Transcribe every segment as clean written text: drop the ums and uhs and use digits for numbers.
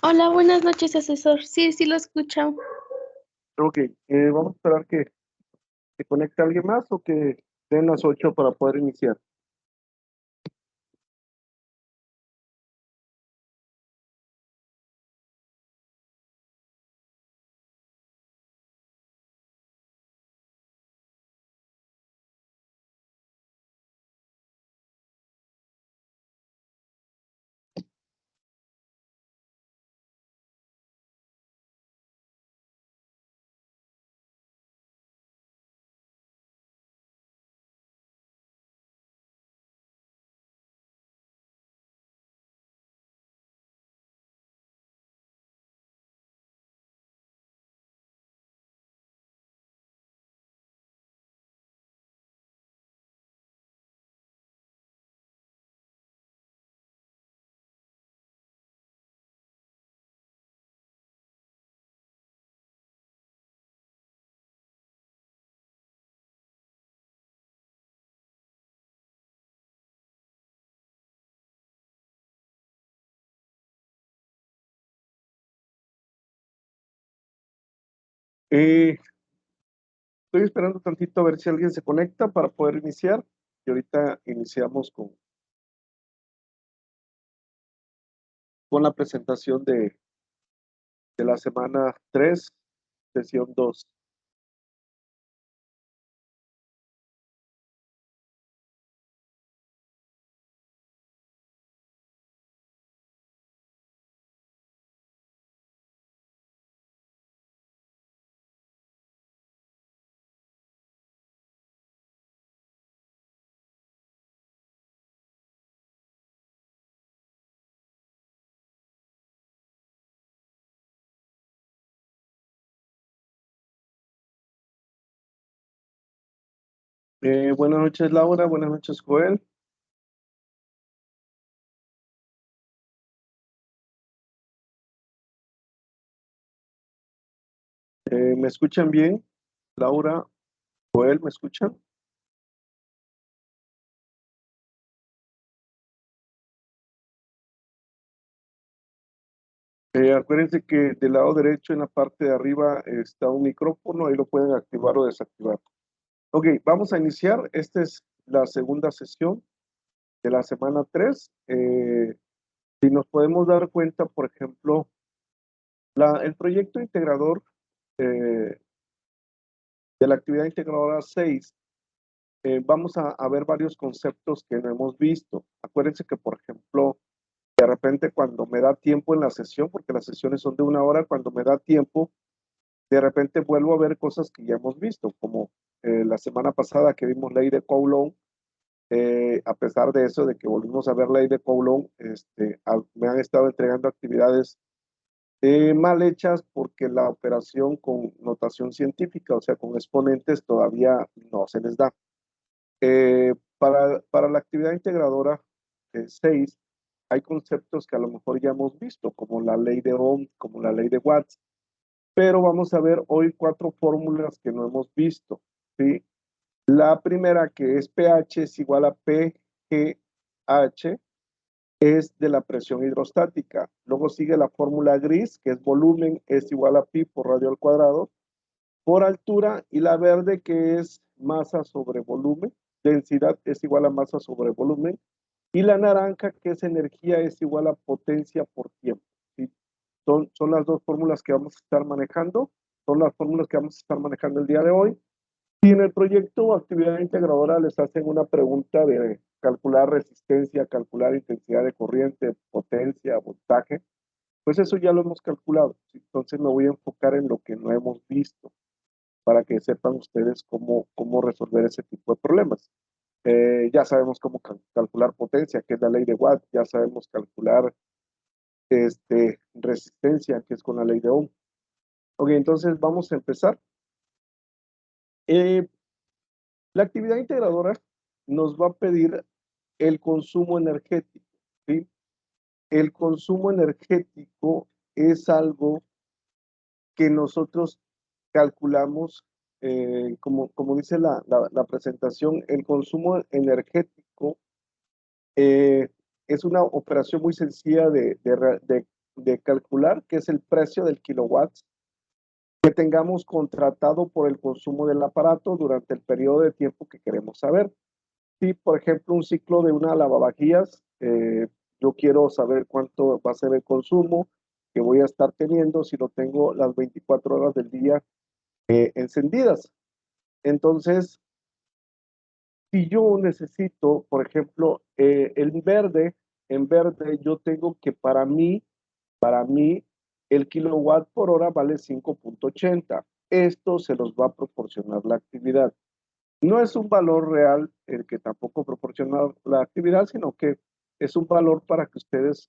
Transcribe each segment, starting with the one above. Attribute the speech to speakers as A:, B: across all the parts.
A: Hola, buenas noches, asesor. Sí, sí lo escucho.
B: Ok, vamos a esperar que se conecte alguien más o que den las 8 para poder iniciar. Eh, Estoy esperando tantito a ver si alguien se conecta para poder iniciar. Y ahorita iniciamos con la presentación de la semana 3, sesión 2. Buenas noches, Laura. Buenas noches, Joel. ¿Me escuchan bien? Laura, Joel, ¿me escuchan? Acuérdense que del lado derecho en la parte de arriba está un micrófono, ahí lo pueden activar o desactivar. Ok, vamos a iniciar. Esta es la segunda sesión de la semana 3. Si nos podemos dar cuenta, por ejemplo, el proyecto integrador de la actividad integradora 6, vamos a ver varios conceptos que no hemos visto. Acuérdense que, por ejemplo, de repente cuando me da tiempo en la sesión, porque las sesiones son de 1 hora, cuando me da tiempo, de repente vuelvo a ver cosas que ya hemos visto, como la semana pasada que vimos ley de Coulomb. A pesar de eso, de que volvimos a ver ley de Coulomb, me han estado entregando actividades mal hechas porque la operación con notación científica, o sea, con exponentes, todavía no se les da. Para la actividad integradora 6, hay conceptos que a lo mejor ya hemos visto, como la ley de Ohm, como la ley de Watts, pero vamos a ver hoy 4 fórmulas que no hemos visto, ¿sí? La primera, que es pH es igual a PGH, es de la presión hidrostática. Luego sigue la fórmula gris, que es volumen es igual a pi por radio al cuadrado, por altura, y la verde, que es masa sobre volumen, densidad es igual a masa sobre volumen, y la naranja, que es energía, es igual a potencia por tiempo, ¿sí? Son las dos fórmulas que vamos a estar manejando, son las fórmulas que vamos a estar manejando el día de hoy. Si en el proyecto o actividad integradora les hacen una pregunta de calcular resistencia, calcular intensidad de corriente, potencia, voltaje, pues eso ya lo hemos calculado. Entonces me voy a enfocar en lo que no hemos visto para que sepan ustedes cómo resolver ese tipo de problemas. Ya sabemos cómo calcular potencia, que es la ley de Watt, ya sabemos calcular resistencia, que es con la ley de Ohm. Ok, entonces vamos a empezar. Eh, la actividad integradora nos va a pedir el consumo energético, ¿sí? El consumo energético es algo que nosotros calculamos, como dice la presentación, el consumo energético es una operación muy sencilla de calcular, que es el precio del kilowatts que tengamos contratado por el consumo del aparato durante el periodo de tiempo que queremos saber. Si, por ejemplo, un ciclo de una lavavajillas, yo quiero saber cuánto va a ser el consumo que voy a estar teniendo si lo tengo las 24 horas del día encendidas. Entonces, si yo necesito, por ejemplo, en verde yo tengo que para mí, el kilowatt por hora vale 5.80. Esto se los va a proporcionar la actividad. No es un valor real el que tampoco proporciona la actividad, sino que es un valor para que ustedes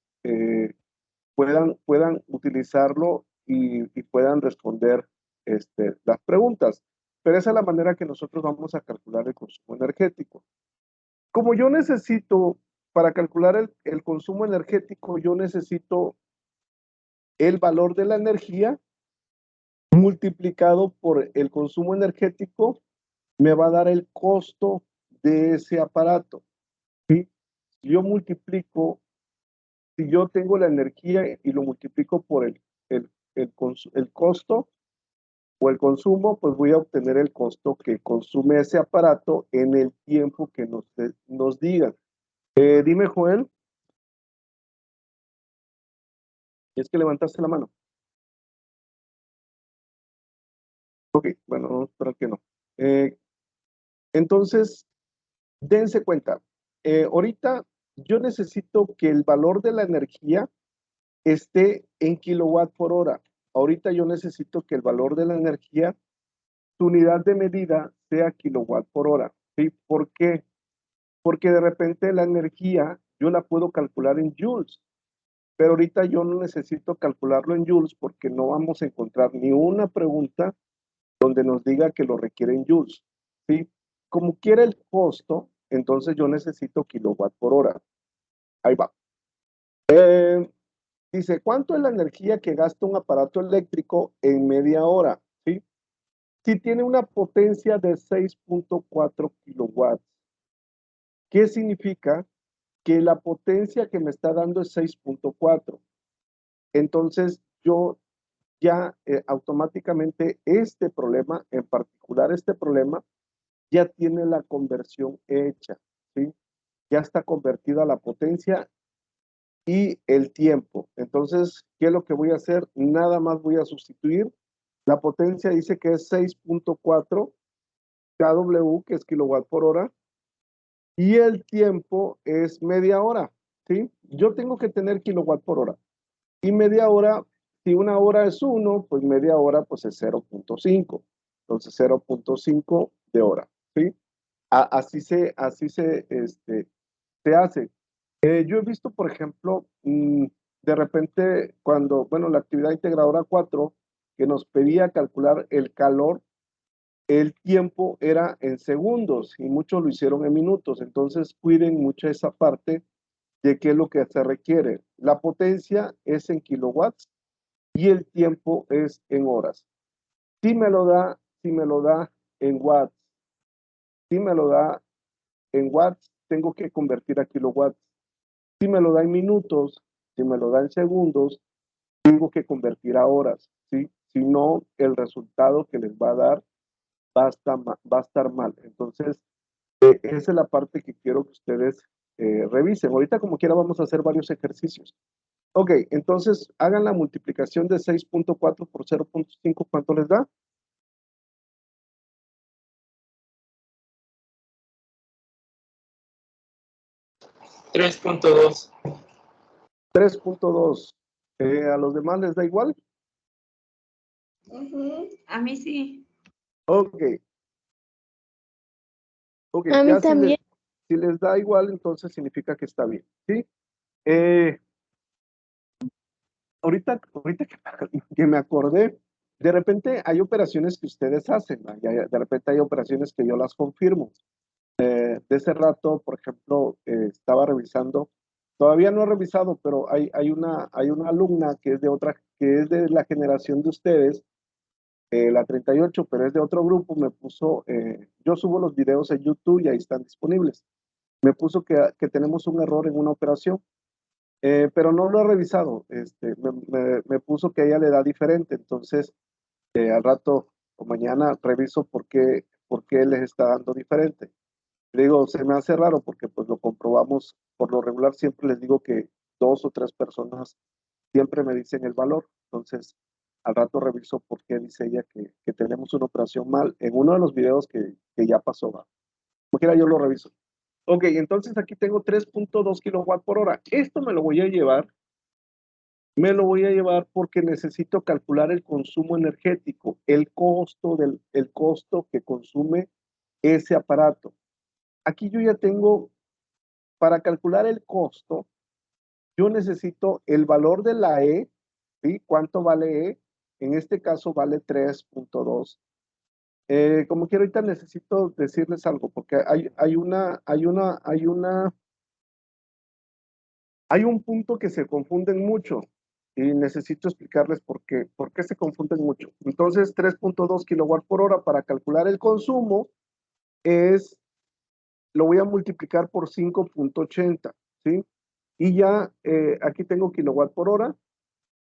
B: puedan utilizarlo y puedan responder las preguntas. Pero esa es la manera que nosotros vamos a calcular el consumo energético. Como yo necesito, para calcular el consumo energético, yo necesito el valor de la energía multiplicado por el consumo energético, me va a dar el costo de ese aparato. ¿Sí? Si yo multiplico, si yo tengo la energía y lo multiplico por el costo o el consumo, pues voy a obtener el costo que consume ese aparato en el tiempo que nos digan. Dime, Joel. Es que levantaste la mano. Ok, bueno, vamos a esperar que no. Entonces, dense cuenta. Ahorita yo necesito que el valor de la energía esté en kilowatt por hora. Ahorita yo necesito que el valor de la energía, su unidad de medida, sea kilowatt por hora. ¿Sí? ¿Por qué? Porque de repente la energía yo la puedo calcular en joules, pero ahorita yo no necesito calcularlo en joules porque no vamos a encontrar ni una pregunta donde nos diga que lo requiere en joules. ¿Sí? Como quiere el costo, entonces yo necesito kilowatt por hora. Ahí va. Dice, ¿cuánto es la energía que gasta un aparato eléctrico en media hora? ¿Sí? Si tiene una potencia de 6.4 kilowatts, ¿qué significa? Que la potencia que me está dando es 6.4. Entonces, yo ya automáticamente este problema, en particular este problema, ya tiene la conversión hecha, ¿sí? Ya está convertida la potencia y el tiempo. Entonces, ¿qué es lo que voy a hacer? Nada más voy a sustituir. La potencia dice que es 6.4 kW, que es kilowatt por hora, y el tiempo es media hora, ¿sí? Yo tengo que tener kilowatt por hora. Y media hora, si una hora es 1, pues media hora pues es 0.5. Entonces 0.5 de hora, ¿sí? Se hace. Yo he visto, por ejemplo, de repente cuando, bueno, la actividad integradora 4, que nos pedía calcular el calor, el tiempo era en segundos y muchos lo hicieron en minutos. Entonces cuiden mucho esa parte de qué es lo que se requiere. La potencia es en kilowatts y el tiempo es en horas. Si me lo da en watts, si me lo da en watts, tengo que convertir a kilowatts. Si me lo da en minutos, si me lo da en segundos, tengo que convertir a horas, ¿sí? Si no, el resultado que les va a dar va a estar mal. Entonces, esa es la parte que quiero que ustedes revisen. Ahorita, como quiera, vamos a hacer varios ejercicios. Ok, entonces hagan la multiplicación de 6.4 por 0.5, ¿cuánto les da?
C: 3.2.
B: 3.2. ¿A los demás les da igual?
D: A mí sí.
B: Ok. Ok,
A: A mí
B: ya
A: también.
B: si les da igual, entonces significa que está bien, ¿sí? Ahorita que me acordé, de repente hay operaciones que ustedes hacen, ¿no? De repente hay operaciones que yo las confirmo. De ese rato, por ejemplo, estaba revisando, todavía no he revisado, pero hay una alumna que es de la generación de ustedes, la 38, pero es de otro grupo, me puso, yo subo los videos en YouTube y ahí están disponibles. Me puso que tenemos un error en una operación. pero no lo he revisado. Me puso que a ella le da diferente, entonces al rato o mañana reviso por qué les está dando diferente. Le digo, se me hace raro porque pues lo comprobamos, por lo regular siempre les digo que 2 o 3 personas siempre me dicen el valor, entonces al rato reviso por qué dice ella que tenemos una operación mal en uno de los videos que ya pasó, va. Como quiera yo lo reviso. Ok, entonces aquí tengo 3.2 kilowatt por hora. Esto me lo voy a llevar porque necesito calcular el consumo energético, el costo que consume ese aparato. Aquí yo ya tengo, para calcular el costo, yo necesito el valor de la E, ¿sí? ¿Cuánto vale E? En este caso vale 3.2. Como quiero ahorita necesito decirles algo, porque hay un punto que se confunden mucho y necesito explicarles por qué se confunden mucho. Entonces, 3.2 kilowatt por hora para calcular el consumo lo voy a multiplicar por 5.80, ¿sí? Y ya aquí tengo kilowatt por hora,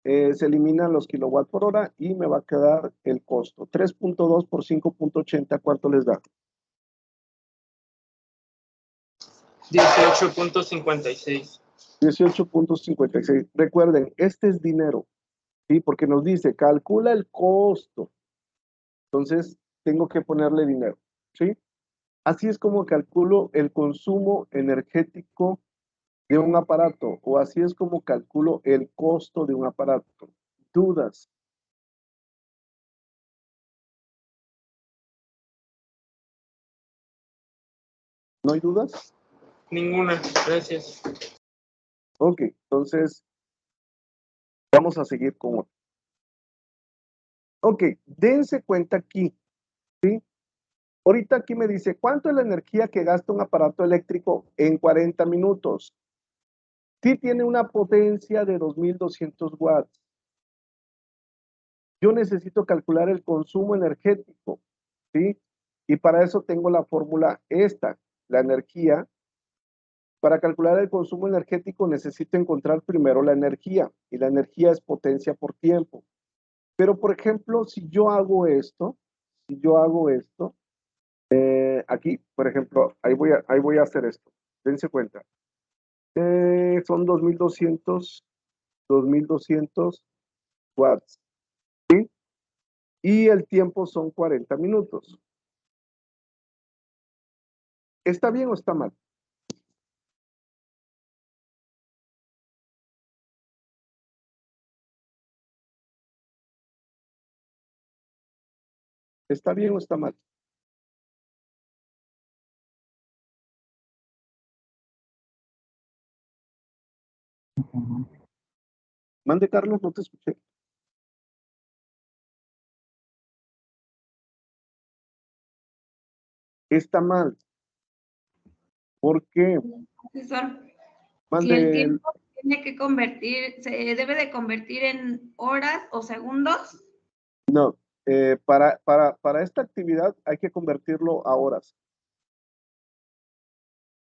B: se eliminan los kilowatt por hora y me va a quedar el costo. 3.2 por 5.80, ¿cuánto les da?
C: 18.56.
B: 18.56. Recuerden, este es dinero, ¿sí? Porque nos dice, calcula el costo. Entonces, tengo que ponerle dinero, ¿sí? Así es como calculo el consumo energético de un aparato, o así es como calculo el costo de un aparato. ¿Dudas? ¿No hay dudas?
C: Ninguna, gracias.
B: Ok, entonces vamos a seguir con otro. Ok, dense cuenta aquí, ¿sí? Ahorita aquí me dice, ¿cuánto es la energía que gasta un aparato eléctrico en 40 minutos? Sí tiene una potencia de 2200 watts. Yo necesito calcular el consumo energético, ¿sí? Y para eso tengo la fórmula esta, la energía. Para calcular el consumo energético necesito encontrar primero la energía, y la energía es potencia por tiempo. Pero, por ejemplo, si yo hago esto, aquí, por ejemplo, ahí voy a hacer esto. Dense cuenta. Son 2200 watts, ¿sí? Y el tiempo son 40 minutos. ¿Está bien o está mal? ¿Está bien o está mal? Mande, Carlos, no te escuché. Está mal. ¿Por qué?
D: Profesor, si el
B: Mande,
D: tiempo tiene que convertir, se debe de convertir en horas o segundos.
B: no, para esta actividad hay que convertirlo a horas.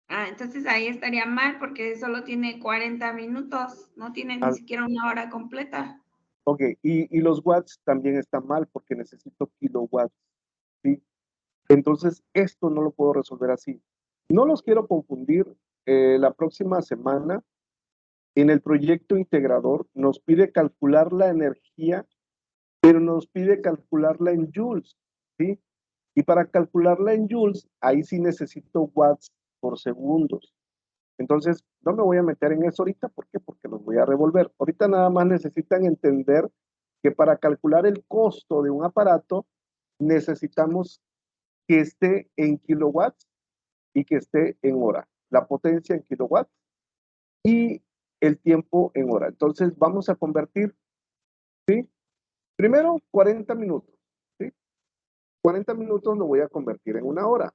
D: Ah, entonces ahí estaría mal porque solo tiene 40 minutos, no tiene ni
B: Ah,
D: siquiera una hora completa.
B: ok, y los watts también están mal porque necesito kilowatts, ¿sí? Entonces, esto no lo puedo resolver así. No los quiero confundir. La próxima semana, en el proyecto integrador, nos pide calcular la energía, pero nos pide calcularla en joules, ¿sí? Y para calcularla en joules, ahí sí necesito watts por segundos. Entonces, no me voy a meter en eso ahorita. ¿Por qué? Porque los voy a revolver. Ahorita nada más necesitan entender que para calcular el costo de un aparato, necesitamos que esté en kilowatts y que esté en hora. La potencia en kilowatts y el tiempo en hora. Entonces, vamos a convertir, ¿sí? Primero, 40 minutos, ¿sí? 40 minutos lo voy a convertir en una hora.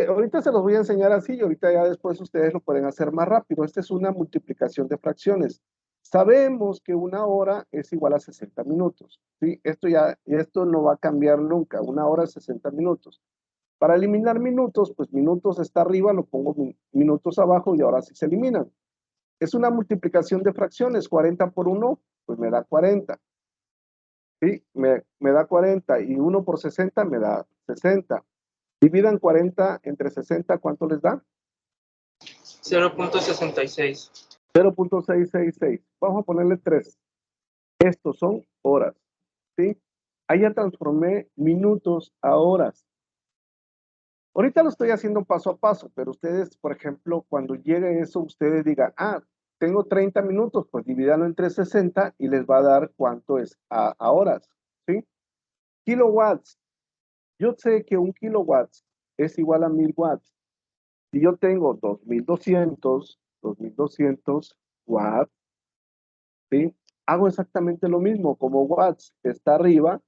B: Ahorita se los voy a enseñar así y ahorita ya después ustedes lo pueden hacer más rápido. Esta es una multiplicación de fracciones. Sabemos que una hora es igual a 60 minutos, ¿sí? Esto no va a cambiar nunca. Una hora es 60 minutos. Para eliminar minutos, pues minutos está arriba, lo pongo minutos abajo y ahora sí se eliminan. Es una multiplicación de fracciones. 40 por 1, pues me da 40. ¿Sí? Me da 40 y 1 por 60 me da 60. Dividan 40 entre 60, ¿cuánto les da?
C: 0.66.
B: 0.666. Vamos a ponerle 3. Estos son horas. ¿Sí? Ahí ya transformé minutos a horas. Ahorita lo estoy haciendo paso a paso, pero ustedes, por ejemplo, cuando llegue eso, ustedes digan, tengo 30 minutos, pues divídanlo entre 60 y les va a dar cuánto es a horas. ¿Sí? Kilowatts. Yo sé que un kilowatts es igual a 1000 watts. Si yo tengo 2200 watts, ¿sí? Hago exactamente lo mismo. Como watts está arriba,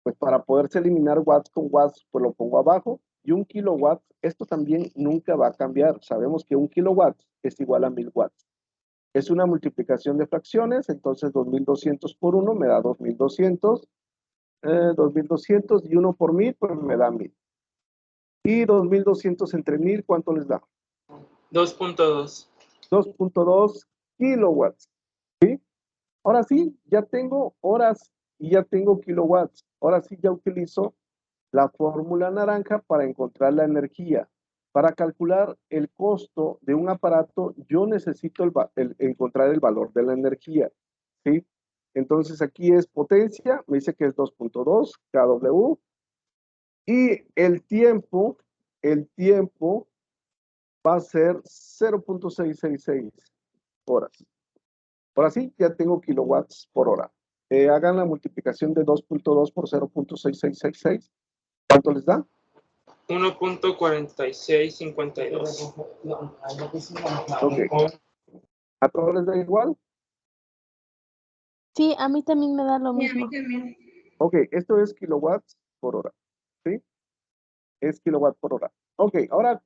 B: pues para poderse eliminar watts con watts, pues lo pongo abajo. Y un kilowatt, esto también nunca va a cambiar. Sabemos que un kilowatt es igual a 1000 watts. Es una multiplicación de fracciones, entonces 2200 por 1 me da 2200. 2200 y 1 por 1000, pues me da 1000. Y 2200 entre 1000, ¿cuánto les da?
C: 2.2.
B: 2.2 kilowatts. ¿Sí? Ahora sí, ya tengo horas y ya tengo kilowatts. Ahora sí ya utilizo la fórmula naranja para encontrar la energía. Para calcular el costo de un aparato, yo necesito encontrar el valor de la energía. ¿Sí? Entonces aquí es potencia, me dice que es 2.2 kW. Y el tiempo va a ser 0.666 horas. Ahora sí, ya tengo kilowatts por hora. Hagan la multiplicación de 2.2 por 0.6666. ¿Cuánto les da?
C: 1.4652.
B: Ok. ¿A todos les da igual?
A: Sí, a mí también me da lo
D: Sí, a mí
A: mismo.
D: también.
B: Ok, esto es kilowatts por hora. ¿Sí? Es kilowatt por hora. Ok, ahora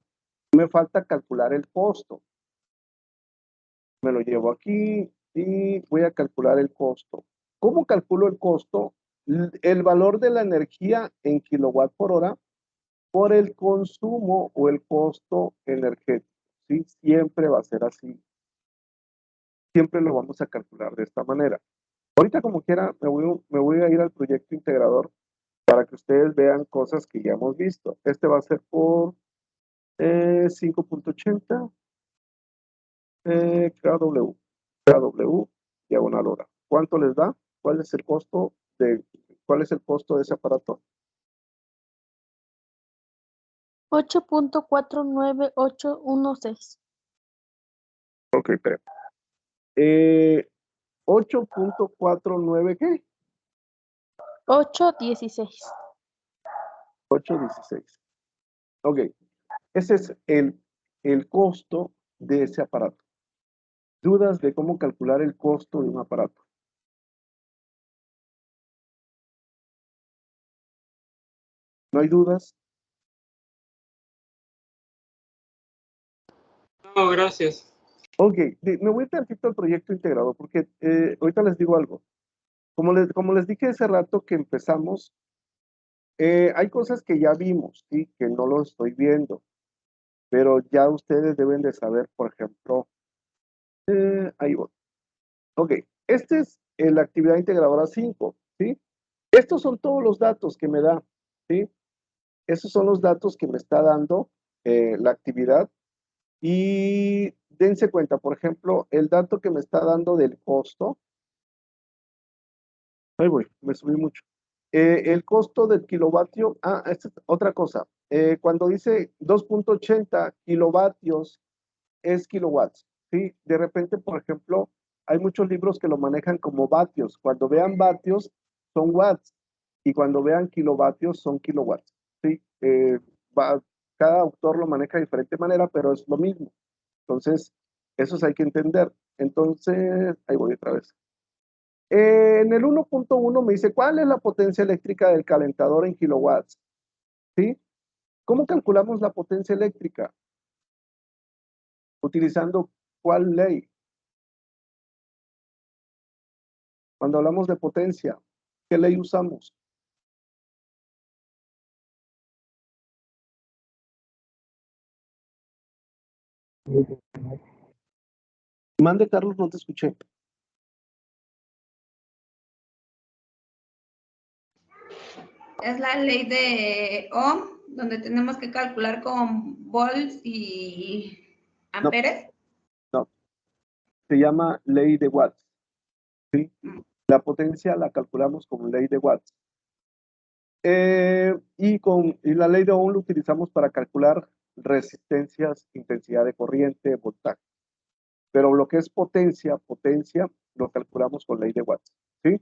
B: me falta calcular el costo. Me lo llevo aquí y voy a calcular el costo. ¿Cómo calculo el costo? El valor de la energía en kilowatt por hora por el consumo o el costo energético. ¿Sí? Siempre va a ser así. Siempre lo vamos a calcular de esta manera. Ahorita como quiera me voy a ir al proyecto integrador para que ustedes vean cosas que ya hemos visto. Este va a ser por 5.80 kW diagonal hora. ¿Cuánto les da? ¿Cuál es el costo de ese aparato?
A: 8.498816.
B: Ok, espera. 8.49, ¿qué?
A: 816.
B: 8.16. Ok, ese es el costo de ese aparato. ¿Dudas de cómo calcular el costo de un aparato? ¿No hay dudas?
C: No, gracias.
B: Ok, me voy tantito al proyecto integrado porque ahorita les digo algo. Como les dije hace rato que empezamos, hay cosas que ya vimos, ¿sí? Que no lo estoy viendo, pero ya ustedes deben de saber, por ejemplo, ahí voy. Ok, este es la actividad integradora 5, ¿sí? Estos son todos los datos que me da, ¿sí? Esos son los datos que me está dando la actividad. Y dense cuenta, por ejemplo, el dato que me está dando del costo. Ahí voy, me subí mucho. El costo del kilovatio, esta es otra cosa. Cuando dice 2.80 kilovatios es kilowatts, ¿sí? De repente, por ejemplo, hay muchos libros que lo manejan como vatios. Cuando vean vatios, son watts. Y cuando vean kilovatios, son kilowatts, ¿sí? Cada autor lo maneja de diferente manera, pero es lo mismo. Entonces, eso hay que entender. Entonces, ahí voy otra vez. En el 1.1 me dice, ¿cuál es la potencia eléctrica del calentador en kilowatts? ¿Sí? ¿Cómo calculamos la potencia eléctrica? Utilizando ¿cuál ley? Cuando hablamos de potencia, ¿qué ley usamos? Mande, Carlos, no te escuché.
D: Es la ley de Ohm, donde tenemos que calcular con volts y amperes.
B: No, se llama ley de Watts. ¿Sí? La potencia la calculamos como ley de Watts. Y la ley de Ohm lo utilizamos para calcular resistencias, intensidad de corriente, voltaje. Pero lo que es potencia, lo calculamos con ley de Watts. ¿Sí?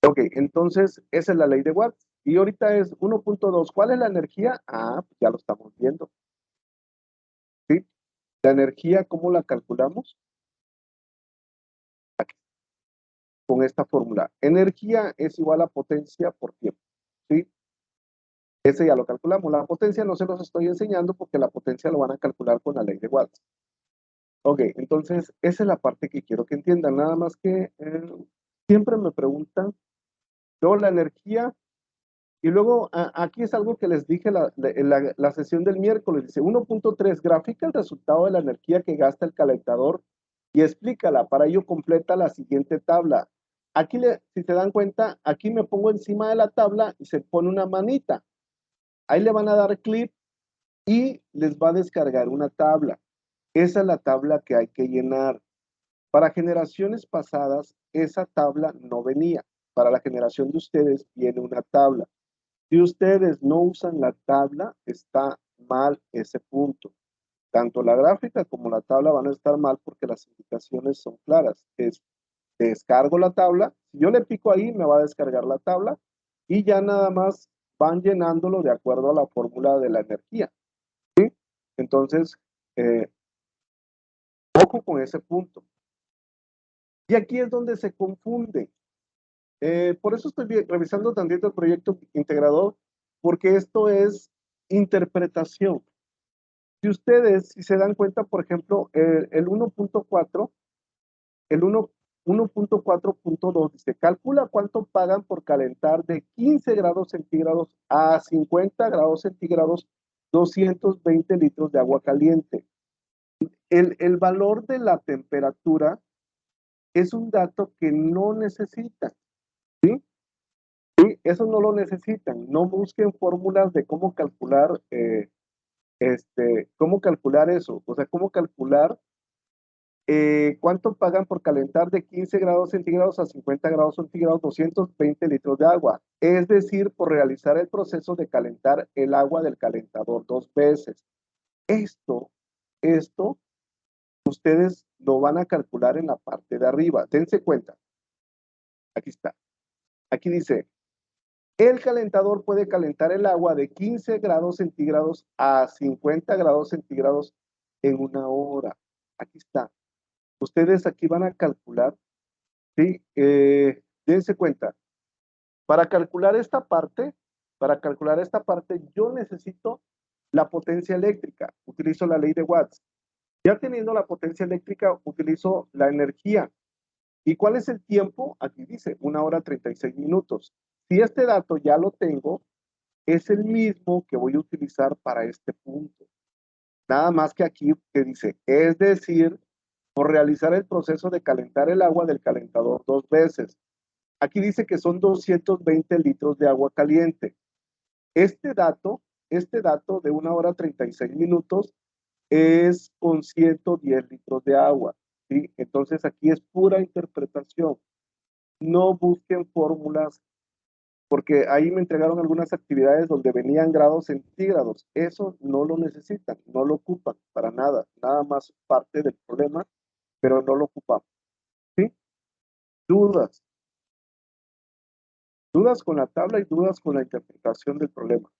B: Ok, entonces esa es la ley de Watts. Y ahorita es 1.2. ¿Cuál es la energía? Ah, pues ya lo estamos viendo. ¿Sí? La energía, ¿cómo la calculamos? Aquí, con esta fórmula. Energía es igual a potencia por tiempo. ¿Sí? Ese ya lo calculamos. La potencia no se los estoy enseñando porque la potencia lo van a calcular con la ley de Watts. Ok, entonces esa es la parte que quiero que entiendan. Nada más que siempre me preguntan, yo la energía, y luego aquí es algo que les dije la sesión del miércoles, dice 1.3, grafica el resultado de la energía que gasta el calentador y explícala. Para ello completa la siguiente tabla. Aquí, si se dan cuenta, aquí me pongo encima de la tabla y se pone una manita. Ahí le van a dar clic y les va a descargar una tabla. Esa es la tabla que hay que llenar. Para generaciones pasadas, esa tabla no venía. Para la generación de ustedes viene una tabla. Si ustedes no usan la tabla, está mal ese punto. Tanto la gráfica como la tabla van a estar mal porque las indicaciones son claras. Es, descargo la tabla. Si yo le pico ahí, me va a descargar la tabla y ya nada más van llenándolo de acuerdo a la fórmula de la energía. ¿Sí? Entonces, ojo con ese punto. Y aquí es donde se confunde. Por eso estoy revisando también el proyecto integrador, porque esto es interpretación. Si ustedes, si se dan cuenta, por ejemplo, el 1.4, el 1.4.2 dice, calcula cuánto pagan por calentar de 15 grados centígrados a 50 grados centígrados 220 litros de agua caliente. El valor de la temperatura es un dato que no necesitan, ¿sí? Sí, eso no lo necesitan. No busquen fórmulas de cómo calcular, cómo calcular eso. O sea, cómo calcular cuánto pagan por calentar de 15 grados centígrados a 50 grados centígrados 220 litros de agua. Es decir, por realizar el proceso de calentar el agua del calentador 2 veces. Esto, ustedes lo van a calcular en la parte de arriba. Dense cuenta. Aquí está. Aquí dice, el calentador puede calentar el agua de 15 grados centígrados a 50 grados centígrados en una hora. Aquí está. Ustedes aquí van a calcular, ¿sí? Dense cuenta. Para calcular esta parte, yo necesito la potencia eléctrica. Utilizo la ley de Watts. Ya teniendo la potencia eléctrica, utilizo la energía. ¿Y cuál es el tiempo? Aquí dice 1 hora 36 minutos. Si este dato ya lo tengo, es el mismo que voy a utilizar para este punto. Nada más que aquí que dice, es decir, por realizar el proceso de calentar el agua del calentador 2 veces. Aquí dice que son 220 litros de agua caliente. Este dato de 1 hora 36 minutos es con 110 litros de agua. ¿Sí? Entonces aquí es pura interpretación. No busquen fórmulas, porque ahí me entregaron algunas actividades donde venían grados centígrados. Eso no lo necesitan, no lo ocupan para nada. Nada más parte del problema, pero no lo ocupamos. ¿Sí? Dudas. Dudas con la tabla y dudas con la interpretación del problema.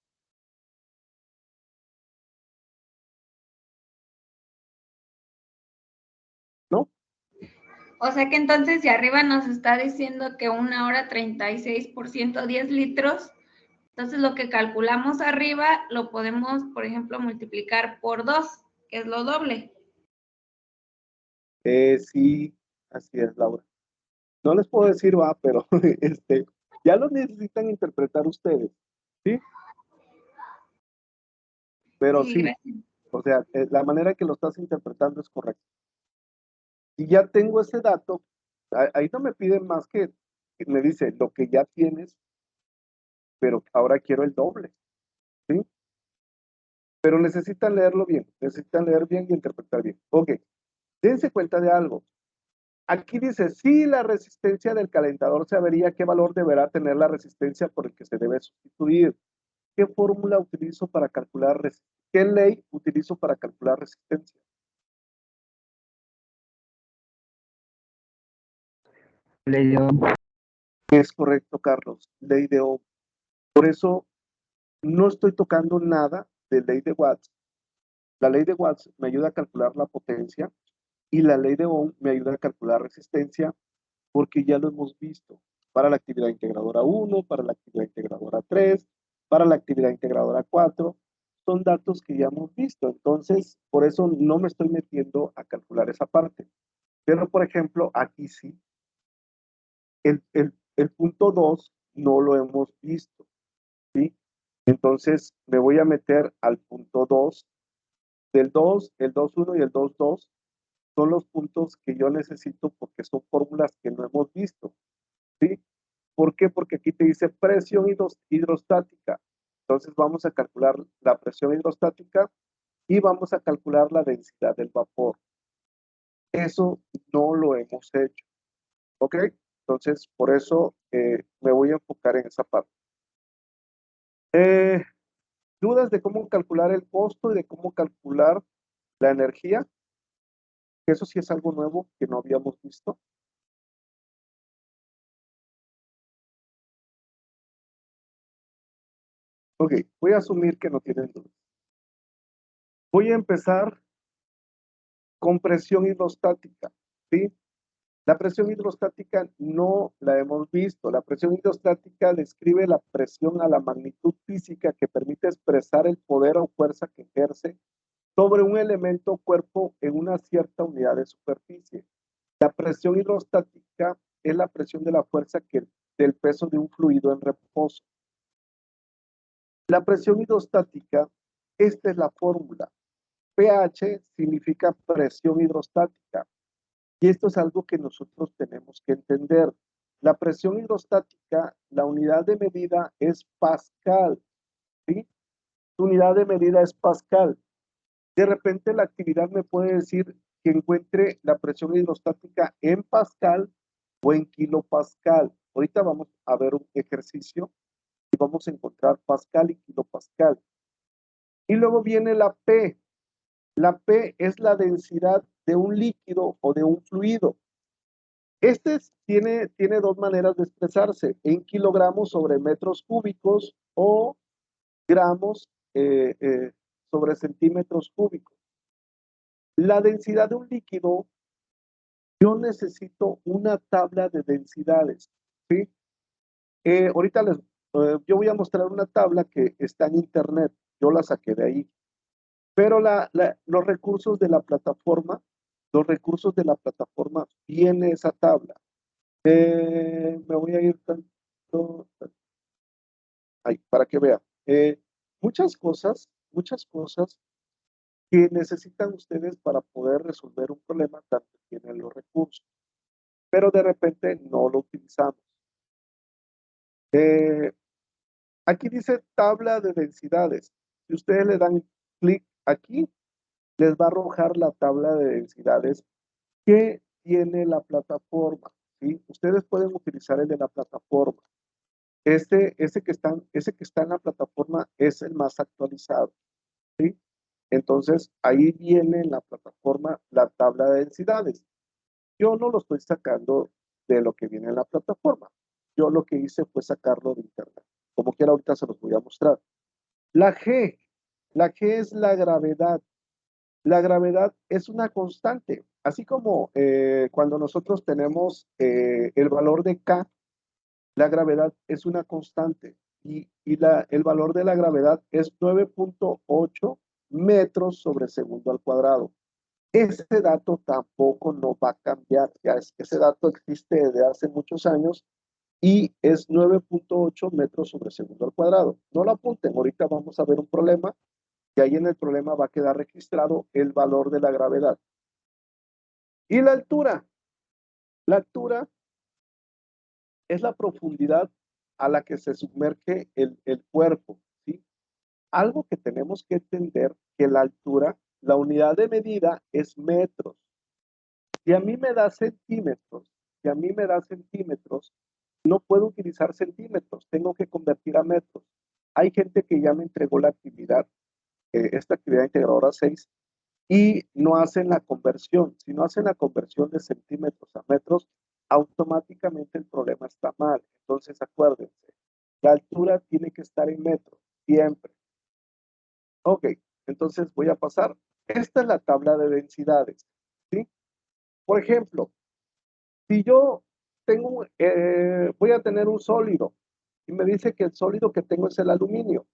B: ¿No?
D: O sea que entonces si arriba nos está diciendo que 1 hora 36 por 110 litros, entonces lo que calculamos arriba lo podemos, por ejemplo, multiplicar por 2, que es lo doble.
B: Sí, así es, Laura. No les puedo decir, va, pero ya lo necesitan interpretar ustedes, ¿sí? Pero
D: Sí,
B: sí,
D: gracias.
B: o sea, la manera que lo estás interpretando es correcta. Y ya tengo ese dato, ahí no me piden más que me dice lo que ya tienes, pero ahora quiero el doble, ¿sí? Pero necesitan leerlo bien, necesitan leer bien y interpretar bien. Ok, dense cuenta de algo. Aquí dice, si la resistencia del calentador se avería, ¿qué valor deberá tener la resistencia por el que se debe sustituir? ¿Qué fórmula utilizo para calcular resistencia? ¿Qué ley utilizo para calcular resistencia?
E: Ley de Ohm.
B: Es correcto, Carlos, ley de Ohm. Por eso no estoy tocando nada de ley de Watts. La ley de Watts me ayuda a calcular la potencia y la ley de Ohm me ayuda a calcular resistencia porque ya lo hemos visto para la actividad integradora 1, para la actividad integradora 3, para la actividad integradora 4. Son datos que ya hemos visto. Entonces, por eso no me estoy metiendo a calcular esa parte. Pero, por ejemplo, aquí sí. El punto 2 no lo hemos visto, ¿sí? Entonces, me voy a meter al punto 2. Del 2, el 2.1 y el 2.2 son los puntos que yo necesito porque son fórmulas que no hemos visto, ¿sí? ¿Por qué? Porque aquí te dice presión hidrostática. Entonces, vamos a calcular la presión hidrostática y vamos a calcular la densidad del vapor. Eso no lo hemos hecho, ¿ok? Entonces, por eso me voy a enfocar en esa parte. ¿Dudas de cómo calcular el costo y de cómo calcular la energía? Eso sí es algo nuevo que no habíamos visto. Ok, voy a asumir que no tienen dudas. Voy a empezar con presión hidrostática, ¿sí? La presión hidrostática no la hemos visto. La presión hidrostática describe la presión a la magnitud física que permite expresar el poder o fuerza que ejerce sobre un elemento o cuerpo en una cierta unidad de superficie. La presión hidrostática es la presión de la fuerza del peso de un fluido en reposo. La presión hidrostática, esta es la fórmula. pH significa presión hidrostática. Y esto es algo que nosotros tenemos que entender. La presión hidrostática, la unidad de medida es Pascal, ¿sí? Su unidad de medida es Pascal. De repente la actividad me puede decir que encuentre la presión hidrostática en Pascal o en kilopascal. Ahorita vamos a ver un ejercicio y vamos a encontrar Pascal y kilopascal. Y luego viene la P. La P es la densidad de un líquido o de un fluido. Tiene dos maneras de expresarse, en kilogramos sobre metros cúbicos o gramos sobre centímetros cúbicos. La densidad de un líquido, yo necesito una tabla de densidades, ¿sí? Ahorita yo voy a mostrar una tabla que está en internet, yo la saqué de ahí, pero los recursos de la plataforma, viene esa tabla. Me voy a ir tanto ahí para que vean. Muchas cosas que necesitan ustedes para poder resolver un problema, tanto tienen los recursos, pero de repente no lo utilizamos. Aquí dice tabla de densidades. Si ustedes le dan clic aquí, les va a arrojar la tabla de densidades que tiene la plataforma, ¿sí? Ustedes pueden utilizar el de la plataforma. Ese que está en la plataforma es el más actualizado, ¿sí? Entonces, ahí viene en la plataforma la tabla de densidades. Yo no lo estoy sacando de lo que viene en la plataforma. Yo lo que hice fue sacarlo de internet. Como quiera, ahorita se los voy a mostrar. La G es la gravedad. La gravedad es una constante. Así como cuando nosotros tenemos el valor de K, la gravedad es una constante. Y el valor de la gravedad es 9.8 metros sobre segundo al cuadrado. Ese dato tampoco no va a cambiar. Ese dato existe desde hace muchos años y es 9.8 metros sobre segundo al cuadrado. No lo apunten, ahorita vamos a ver un problema y ahí en el problema va a quedar registrado el valor de la gravedad. Y la altura. La altura es la profundidad a la que se sumerge el cuerpo, ¿sí? Algo que tenemos que entender, que la altura, la unidad de medida es metros. Si a mí me da centímetros, no puedo utilizar centímetros, tengo que convertir a metros. Hay gente que ya me entregó la actividad, esta actividad integradora 6, y no hacen la conversión. Si no hacen la conversión de centímetros a metros, automáticamente el problema está mal. Entonces, acuérdense, la altura tiene que estar en metros, siempre. Ok, entonces voy a pasar. Esta es la tabla de densidades, ¿sí? Por ejemplo, si yo tengo, voy a tener un sólido y me dice que el sólido que tengo es el aluminio.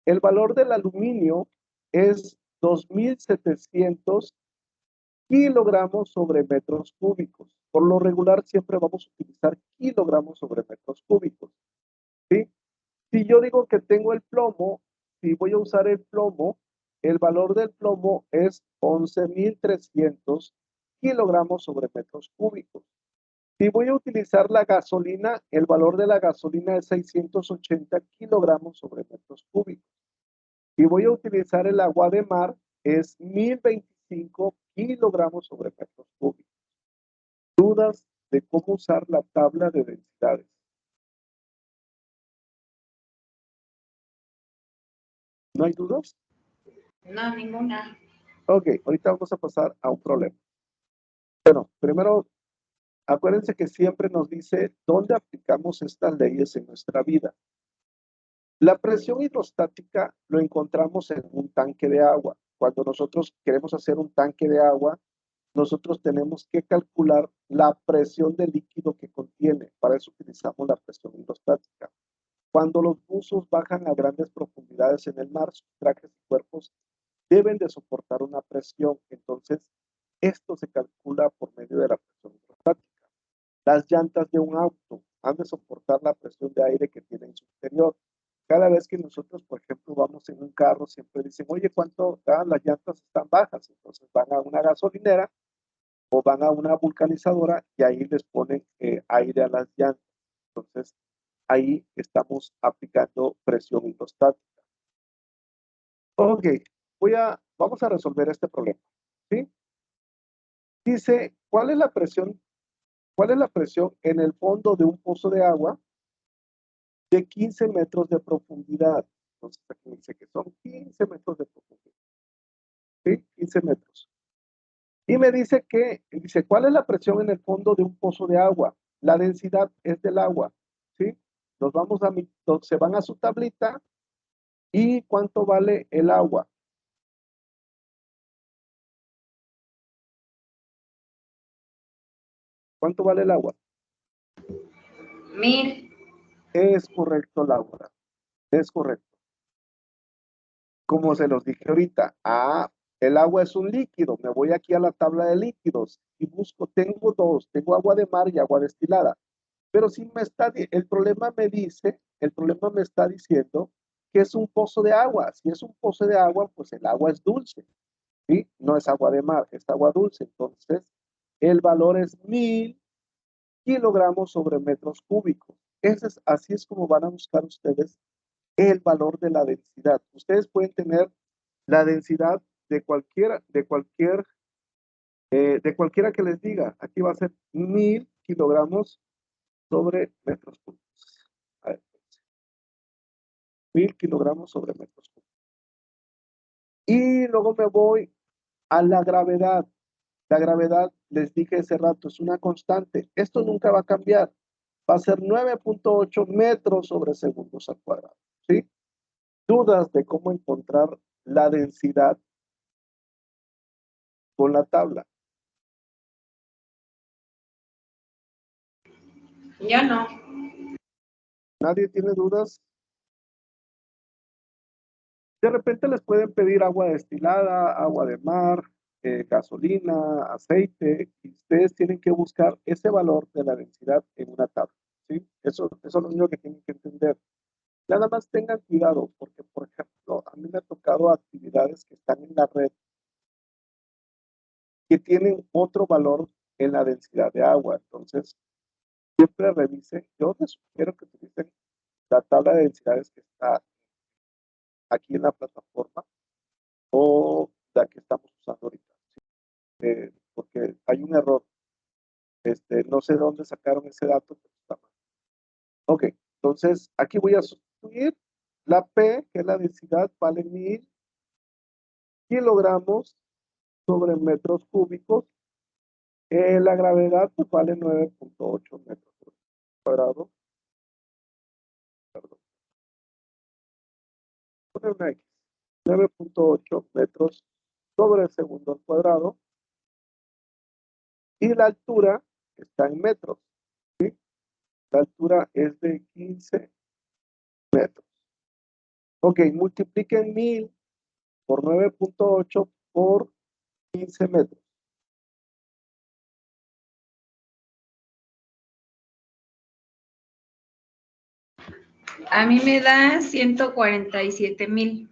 B: El valor del aluminio es 2.700 kilogramos sobre metros cúbicos. Por lo regular siempre vamos a utilizar kilogramos sobre metros cúbicos, ¿sí? Si yo digo que tengo el plomo, si voy a usar el plomo, el valor del plomo es 11.300 kilogramos sobre metros cúbicos. Si voy a utilizar la gasolina, el valor de la gasolina es 680 kilogramos sobre metros cúbicos. Si voy a utilizar el agua de mar, es 1.025 kilogramos sobre metros cúbicos. ¿Dudas de cómo usar la tabla de densidades? ¿No hay dudas?
D: No, ninguna.
B: Ok, ahorita vamos a pasar a un problema. Bueno, primero, acuérdense que siempre nos dice dónde aplicamos estas leyes en nuestra vida. La presión hidrostática lo encontramos en un tanque de agua. Cuando nosotros queremos hacer un tanque de agua, nosotros tenemos que calcular la presión del líquido que contiene. Para eso utilizamos la presión hidrostática. Cuando los buzos bajan a grandes profundidades en el mar, sus trajes y cuerpos deben de soportar una presión. Entonces, esto se calcula por medio de la presión hidrostática. Las llantas de un auto han de soportar la presión de aire que tiene en su interior. Cada vez que nosotros, por ejemplo, vamos en un carro, siempre dicen, oye, ¿cuánto? Las llantas están bajas. Entonces van a una gasolinera o van a una vulcanizadora y ahí les ponen aire a las llantas. Entonces, ahí estamos aplicando presión hidrostática. Ok, vamos a resolver este problema, ¿sí? Dice, ¿cuál es la presión en el fondo de un pozo de agua de 15 metros de profundidad? Entonces, aquí dice que son 15 metros de profundidad, ¿sí? 15 metros. Y me dice ¿cuál es la presión en el fondo de un pozo de agua? La densidad es del agua, ¿sí? Se van a su tablita y ¿cuánto vale el agua? ¿Cuánto vale el agua?
D: 1,000.
B: Es correcto, Laura. Es correcto. Como se los dije ahorita, el agua es un líquido. Me voy aquí a la tabla de líquidos y busco, tengo dos, tengo agua de mar y agua destilada. Pero si el problema me está diciendo que es un pozo de agua. Si es un pozo de agua, pues el agua es dulce, ¿sí? No es agua de mar, es agua dulce. Entonces, el valor es 1.000 kilogramos sobre metros cúbicos. Así es como van a buscar ustedes el valor de la densidad. Ustedes pueden tener la densidad de cualquiera que les diga. Aquí va a ser 1.000 kilogramos sobre metros cúbicos. A ver, 1.000 kilogramos sobre metros cúbicos. Y luego me voy a la gravedad. La gravedad, les dije hace rato, es una constante. Esto nunca va a cambiar. Va a ser 9.8 metros sobre segundos al cuadrado, ¿sí? Dudas de cómo encontrar la densidad con la tabla.
D: Yo no.
B: ¿Nadie tiene dudas? De repente les pueden pedir agua destilada, agua de mar, gasolina, aceite, y ustedes tienen que buscar ese valor de la densidad en una tabla, ¿sí? Eso es lo único que tienen que entender. Nada más tengan cuidado, porque, por ejemplo, a mí me ha tocado actividades que están en la red que tienen otro valor en la densidad de agua. Entonces, siempre revisen. Yo les sugiero que utilicen la tabla de densidades que está aquí en la plataforma o la que estamos usando ahorita. Porque hay un error. No sé de dónde sacaron ese dato, pero está mal. Ok, entonces aquí voy a sustituir la P, que es la densidad, vale 1000 kilogramos sobre metros cúbicos. La gravedad pues, vale 9.8 metros cuadrados. Perdón. Poner una X. 9.8 metros sobre segundo al cuadrado. Y la altura está en metros. ¿Sí? La altura es de 15 metros. Ok, multipliquen 1000 por 9.8 por 15 metros.
D: A mí me da 147,000.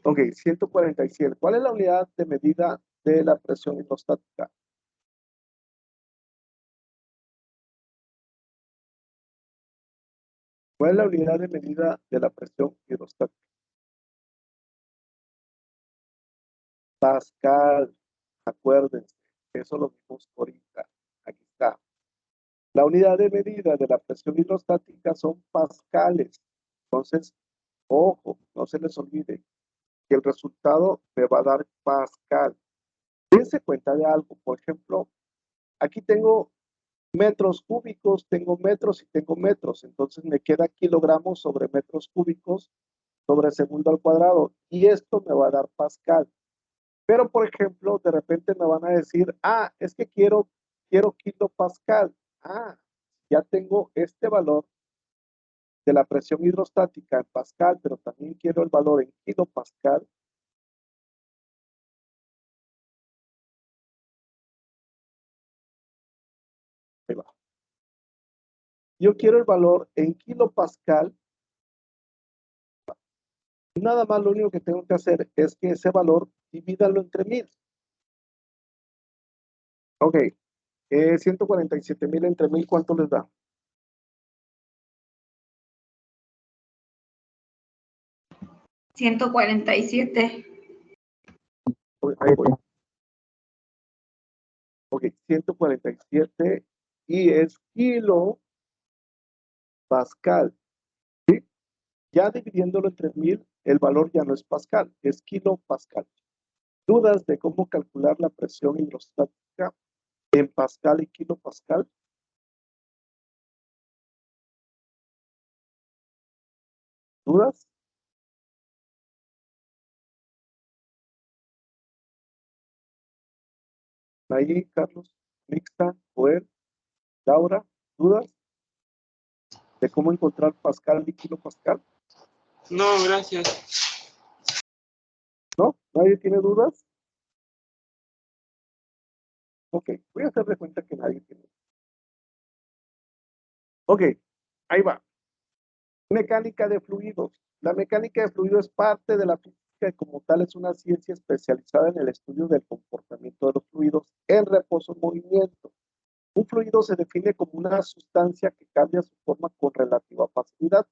B: Ok, 147. ¿Cuál es la unidad de medida de la presión hidrostática? ¿Cuál es la unidad de medida de la presión hidrostática? Pascal, acuérdense, eso lo vimos ahorita. Aquí está. La unidad de medida de la presión hidrostática son pascales. Entonces, ojo, no se les olvide que el resultado me va a dar pascal. Dense cuenta de algo. Por ejemplo, aquí tengo metros cúbicos, tengo metros y tengo metros. Entonces me queda kilogramos sobre metros cúbicos sobre segundo al cuadrado. Y esto me va a dar pascal. Pero, por ejemplo, de repente me van a decir, es que quiero kilopascal. Ya tengo este valor de la presión hidrostática en pascal, pero también quiero el valor en kilopascal. Ahí va. Yo quiero el valor en kilopascal. Nada más lo único que tengo que hacer es que ese valor divídalo entre 1000. Ok, 147,000 entre 1000, ¿cuánto les da?
D: 147.
B: Ahí voy. Ok, 147 y es kilo pascal. ¿Sí? Ya dividiéndolo entre 1000, el valor ya no es pascal, es kilopascal. ¿Dudas de cómo calcular la presión hidrostática en pascal y kilopascal? ¿Dudas? Ahí, Carlos, Mixta, Joel, Laura, ¿dudas de cómo encontrar pascal y kilopascal?
C: No, gracias.
B: ¿No? ¿Nadie tiene dudas? Ok, voy a hacer de cuenta que nadie tiene. Ok, ahí va. Mecánica de fluidos. La mecánica de fluidos es parte de la física y como tal es una ciencia especializada en el estudio del comportamiento de los fluidos en reposo en movimiento. Un fluido se define como una sustancia que cambia su forma con relativa facilidad.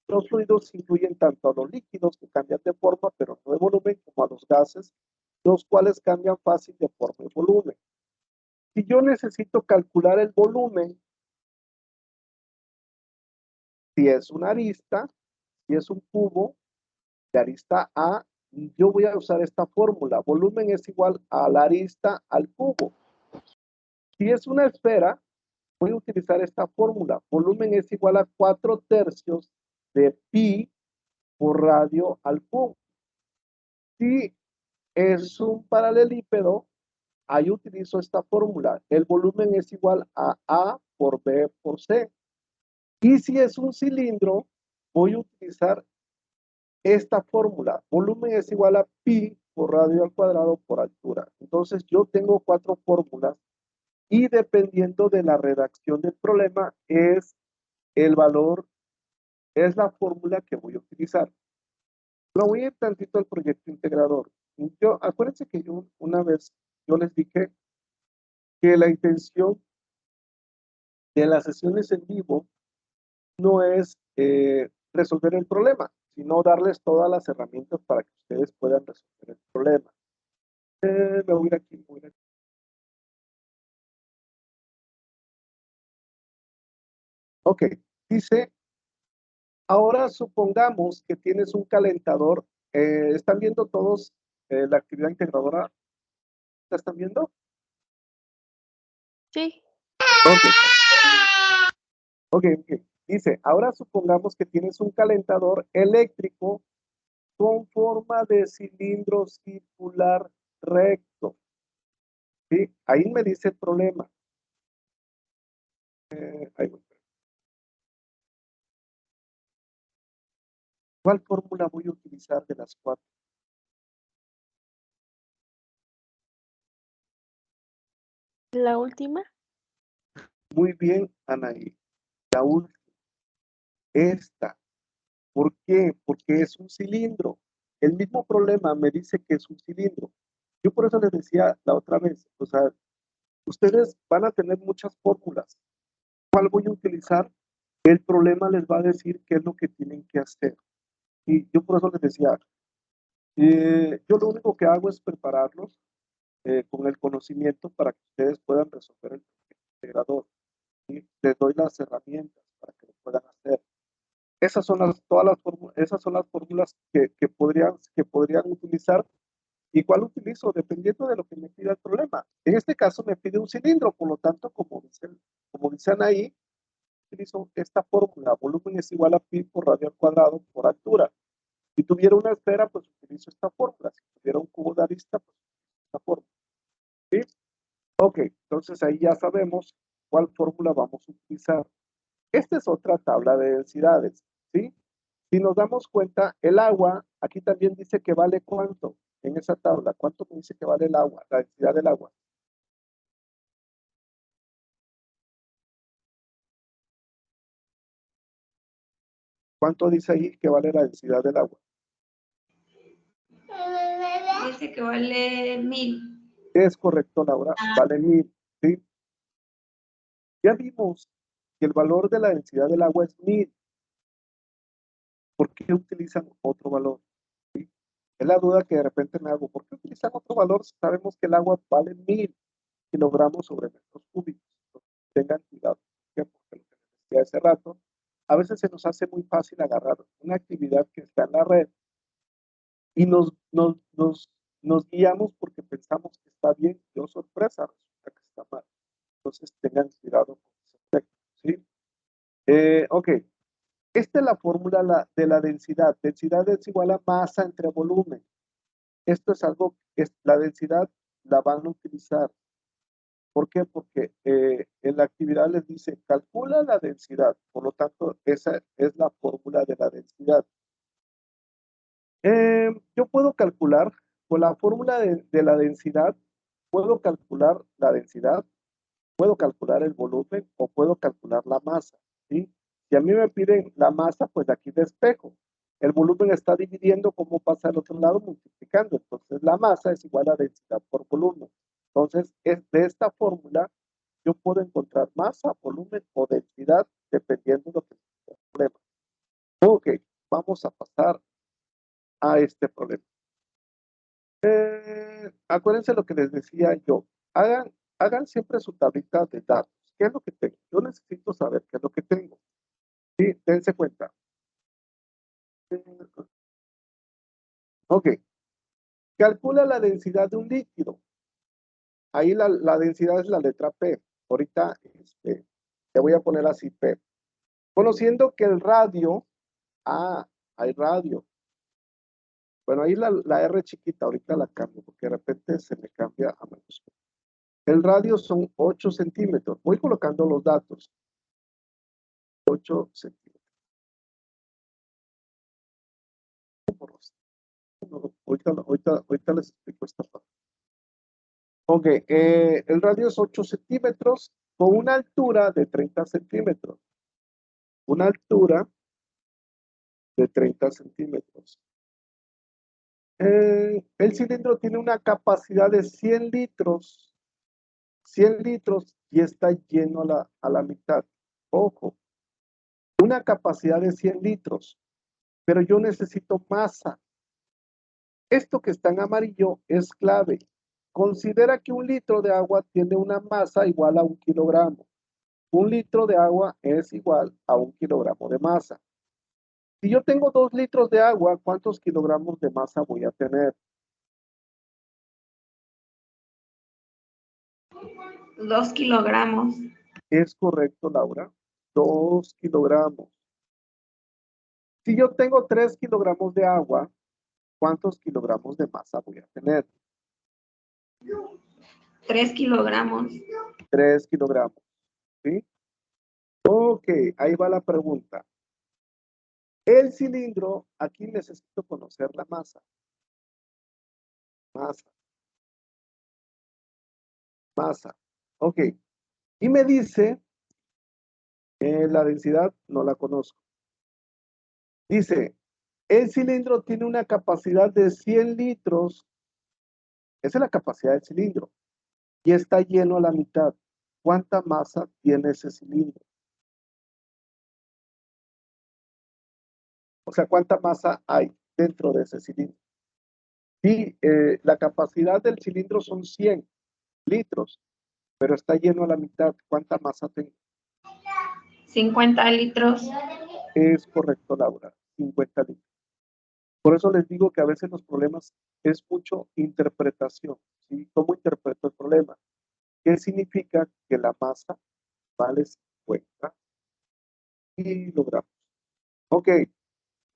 B: Los fluidos incluyen tanto a los líquidos que cambian de forma pero no de volumen como a los gases, los cuales cambian fácil de forma y volumen. Si yo necesito calcular el volumen, si es una arista, si es un cubo de arista A, yo voy a usar esta fórmula. Volumen es igual a la arista al cubo. Si es una esfera, voy a utilizar esta fórmula. Volumen es igual a 4/3 de pi por radio al cubo. Si es un paralelípedo, ahí utilizo esta fórmula. El volumen es igual a por B por C. Y si es un cilindro, voy a utilizar esta fórmula. Volumen es igual a pi por radio al cuadrado por altura. Entonces yo tengo 4 fórmulas y dependiendo de la redacción del problema es el valor, es la fórmula que voy a utilizar. Me voy a ir tantito al proyecto integrador. Acuérdense que una vez yo les dije que la intención de las sesiones en vivo no es resolver el problema, sino darles todas las herramientas para que ustedes puedan resolver el problema. Me voy a ir aquí, Ok, dice, ahora supongamos que tienes un calentador. ¿Están viendo todos la actividad integradora? ¿La están viendo?
A: Sí.
B: Ok. Dice, ahora supongamos que tienes un calentador eléctrico con forma de cilindro circular recto. ¿Sí? Ahí me dice el problema. Ahí voy. ¿Cuál fórmula voy a utilizar de las cuatro?
A: La última.
B: Muy bien, Anaí. La última. Esta. ¿Por qué? Porque es un cilindro. El mismo problema me dice que es un cilindro. Yo por eso les decía la otra vez, o sea, ustedes van a tener muchas fórmulas. ¿Cuál voy a utilizar? El problema les va a decir qué es lo que tienen que hacer. Y yo por eso les decía, yo lo único que hago es prepararlos con el conocimiento para que ustedes puedan resolver el integrador. ¿Sí? Les doy las herramientas para que lo puedan hacer. Esas son las fórmulas que podrían utilizar. ¿Y cuál utilizo? Dependiendo de lo que me pida el problema. En este caso me pide un cilindro, por lo tanto, como dicen ahí, utilizo esta fórmula. Volumen es igual a pi por radio al cuadrado por altura. Si tuviera una esfera, pues utilizo esta fórmula. Si tuviera un cubo de arista, pues utilizo esta fórmula. ¿Sí? Ok, entonces ahí ya sabemos cuál fórmula vamos a utilizar. Esta es otra tabla de densidades. ¿Sí? Si nos damos cuenta, el agua, aquí también dice que vale ¿cuánto? En esa tabla, ¿cuánto me dice que vale el agua? La densidad del agua. ¿Cuánto dice ahí que vale la densidad del agua?
D: Dice que vale 1000.
B: Es correcto, Laura, vale 1000. ¿Sí? Ya vimos que el valor de la densidad del agua es 1000. ¿Por qué utilizan otro valor? ¿Sí? Es la duda que de repente me hago. ¿Por qué utilizan otro valor si sabemos que el agua vale 1000 kilogramos sobre metros cúbicos? Tengan cuidado. ¿Por qué? Porque lo que les decía hace rato, a veces se nos hace muy fácil agarrar una actividad que está en la red y nos guiamos porque pensamos que está bien y, oh sorpresa, resulta que está mal. Entonces tengan cuidado con ese aspecto. ¿Sí? Ok. Esta es la fórmula de la densidad. Densidad es igual a masa entre volumen. Esto es algo, la densidad la van a utilizar. ¿Por qué? Porque en la actividad les dice, calcula la densidad. Por lo tanto, esa es la fórmula de la densidad. Yo puedo calcular, con la fórmula de la densidad, puedo calcular la densidad, puedo calcular el volumen o puedo calcular la masa. ¿Sí? Si a mí me piden la masa, pues de aquí despejo. El volumen está dividiendo, ¿cómo pasa al otro lado? Multiplicando. Entonces, la masa es igual a densidad por volumen. Entonces, de esta fórmula, yo puedo encontrar masa, volumen o densidad, dependiendo de lo que sea el problema. Ok, vamos a pasar a este problema. Acuérdense lo que les decía yo. Hagan siempre su tablita de datos. ¿Qué es lo que tengo? Yo necesito saber qué es lo que tengo. Sí, dense cuenta. Ok. Calcula la densidad de un líquido. Ahí la densidad es la letra P. Ahorita te voy a poner así P. Conociendo que el radio, hay radio. Bueno, ahí la R chiquita, ahorita la cambio, porque de repente se me cambia a mayúscula. El radio son 8 centímetros. Voy colocando los datos. 8 centímetros. Ahorita les explico esta parte. Ok, el radio es 8 centímetros con una altura de 30 centímetros. Una altura de 30 centímetros. El cilindro tiene una capacidad de 100 litros. 100 litros y está lleno a la mitad. Ojo, una capacidad de 100 litros, pero yo necesito masa. Esto que está en amarillo es clave. Considera que 1 litro de agua tiene una masa igual a 1 kilogramo. 1 litro de agua es igual a 1 kilogramo de masa. Si yo tengo 2 litros de agua, ¿cuántos kilogramos de masa voy a tener?
D: 2 kilogramos.
B: Es correcto, Laura. 2 kilogramos. Si yo tengo 3 kilogramos de agua, ¿cuántos kilogramos de masa voy a tener?
D: 3 kilogramos.
B: 3 kilogramos. ¿Sí? Ok, ahí va la pregunta. El cilindro, aquí necesito conocer la masa. Masa. Ok. Y me dice, la densidad no la conozco. Dice, el cilindro tiene una capacidad de 100 litros. Esa es la capacidad del cilindro. Y está lleno a la mitad. ¿Cuánta masa tiene ese cilindro? O sea, ¿cuánta masa hay dentro de ese cilindro? Sí, la capacidad del cilindro son 100 litros, pero está lleno a la mitad. ¿Cuánta masa tengo?
D: 50 litros.
B: Es correcto, Laura, 50 litros. Por eso les digo que a veces los problemas es mucho interpretación, ¿sí? ¿Cómo interpreto el problema? ¿Qué significa que la masa vale 50 kilogramos? Ok,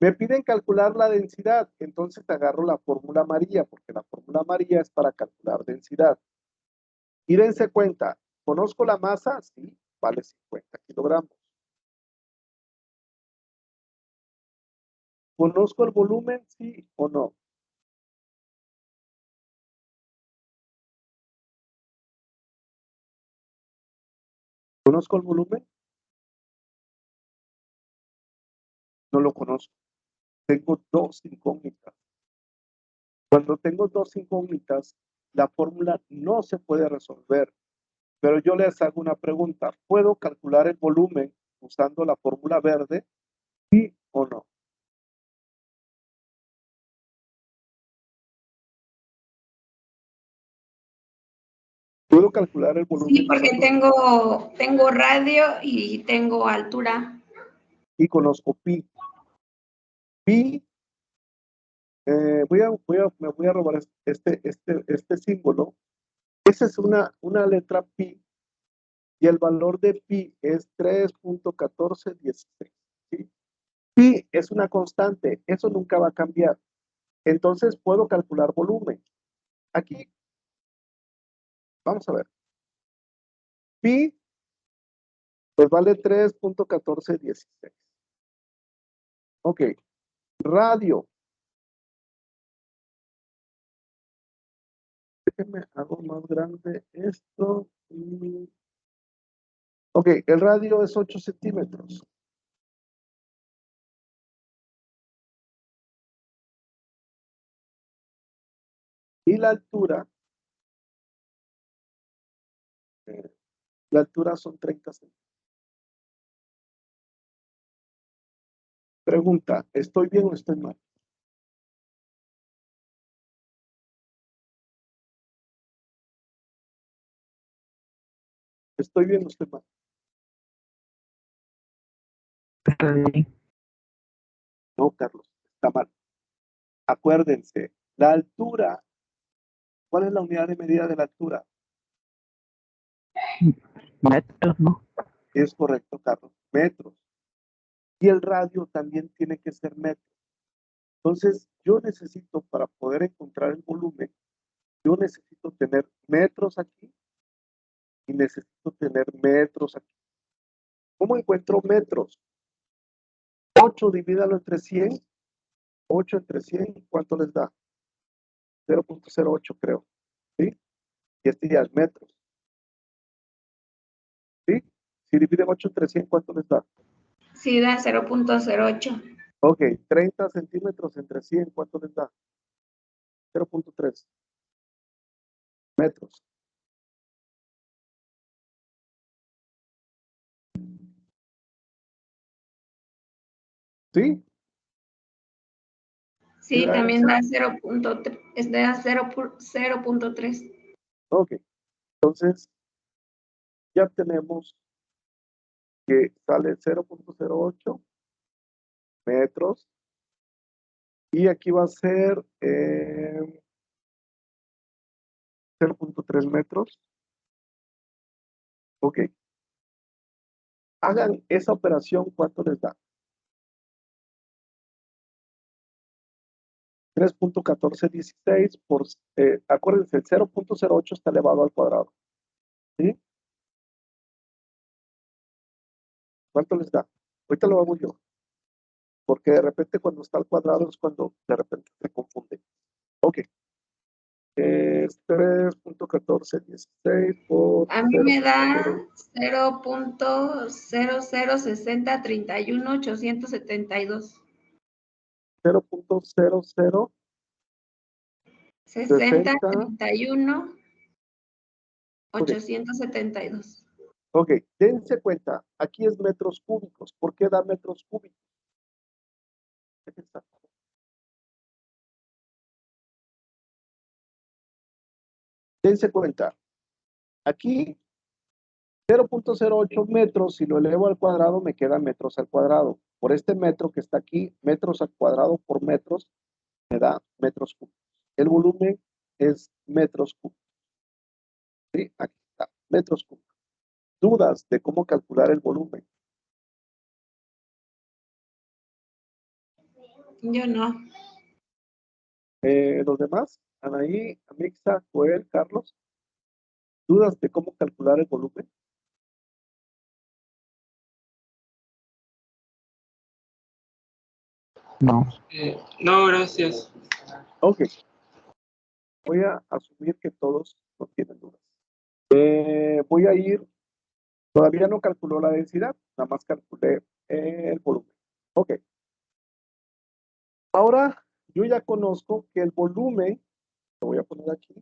B: me piden calcular la densidad, entonces agarro la fórmula amarilla, porque la fórmula amarilla es para calcular densidad. Y dense cuenta, ¿conozco la masa? Sí, vale 50 kilogramos. ¿Conozco el volumen? Sí o no. ¿Conozco el volumen? No lo conozco. Tengo dos incógnitas. Cuando tengo dos incógnitas, la fórmula no se puede resolver. Pero yo les hago una pregunta. ¿Puedo calcular el volumen usando la fórmula verde? ¿Sí o no? ¿Puedo calcular el volumen?
D: Sí, porque tengo radio y tengo altura.
B: Y conozco pi. Pi, me voy a robar este símbolo. Esa es una letra pi y el valor de pi es 3.1416. ¿Sí? Pi es una constante, eso nunca va a cambiar. Entonces puedo calcular volumen. Aquí, vamos a ver. Pi, pues vale 3.1416. Ok, radio. Déjenme hago más grande esto. Ok, el radio es 8 centímetros. Y la altura son 30 centímetros. Pregunta, ¿estoy bien o estoy mal? ¿Estoy bien o estoy mal?
E: Está bien.
B: No, Carlos, está mal. Acuérdense, la altura, ¿cuál es la unidad de medida de la altura?
E: Metros, ¿no?
B: Es correcto, Carlos, metros. Y el radio también tiene que ser metros. Entonces, yo necesito, para poder encontrar el volumen, yo necesito tener metros aquí y necesito tener metros aquí. ¿Cómo encuentro metros? 8 divídalo entre 100. 8 entre 100, ¿cuánto les da? 0.08 creo. ¿Sí? Y este ya es metros. ¿Sí? Si dividen 8 entre 100, ¿cuánto les da?
D: Sí, da 0.08.
B: Ok, 30 centímetros entre 100, ¿cuánto les da? 0.3 metros. ¿Sí?
D: Sí, también da 0.3, da 0.3.
B: Ok. Entonces, ya tenemos que sale 0.08 metros. Y aquí va a ser 0.3 metros. Ok. Hagan esa operación, ¿cuánto les da? 3.1416 por, acuérdense, el 0.08 está elevado al cuadrado. ¿Sí? ¿Cuánto les da? Ahorita lo hago yo. Porque de repente cuando está al cuadrado es cuando de repente se confunde. Ok. Es 3.1416 por
D: A mí me da
B: 0.006031.872.
D: 0.006031.872.
B: 0.00
D: 6031.872.
B: Ok, dense cuenta, aquí es metros cúbicos. ¿Por qué da metros cúbicos? Dense cuenta, aquí 0.08 metros, si lo elevo al cuadrado, me quedan metros al cuadrado. Por este metro que está aquí, metros al cuadrado por metros, me da metros cúbicos. El volumen es metros cúbicos. ¿Sí? Aquí está, metros cúbicos. ¿Dudas de cómo calcular el volumen?
D: Yo no.
B: Los demás, Anaí, Amixa, Joel, Carlos, ¿dudas de cómo calcular el volumen?
E: No.
C: No, gracias.
B: Ok. Voy a asumir que todos no tienen dudas. Voy a ir, todavía no calculó la densidad, nada más calculé el volumen. Ok. Ahora yo ya conozco que el volumen, lo voy a poner aquí,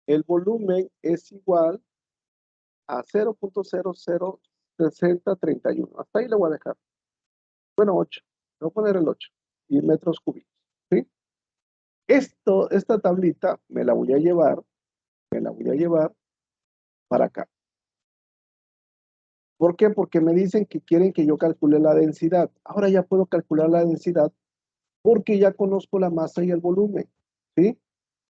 B: el volumen es igual a 0.006031. Hasta ahí le voy a dejar. Bueno, 8. Le voy a poner el 8 y metros cúbicos. ¿Sí? Esta tablita me la voy a llevar para acá. ¿Por qué? Porque me dicen que quieren que yo calcule la densidad. Ahora ya puedo calcular la densidad porque ya conozco la masa y el volumen. ¿Sí?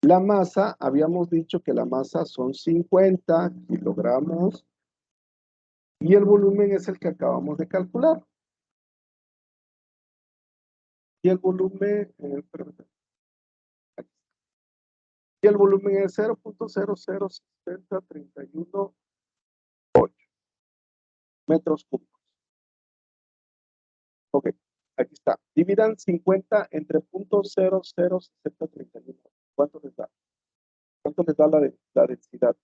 B: La masa, habíamos dicho que la masa son 50 kilogramos y el volumen es el que acabamos de calcular. Y el volumen, y el volumen es 0.006031.8 metros cúbicos. Ok, aquí está. Dividan 50 entre .006031. ¿Cuánto les da? ¿Cuánto les da la densidad?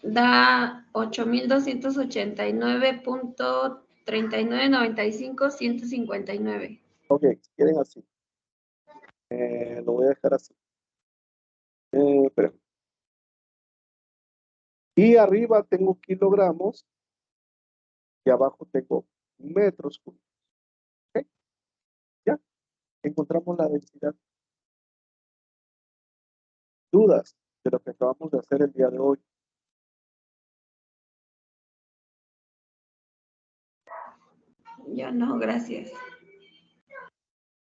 D: Da 8,289.3995.159.
B: Ok, si quieren así. Lo voy a dejar así. Esperen. Y arriba tengo kilogramos y abajo tengo metros cúbicos. ¿Ok? Ya, encontramos la densidad. ¿Dudas de lo que acabamos de hacer el día de hoy?
D: Yo no, gracias.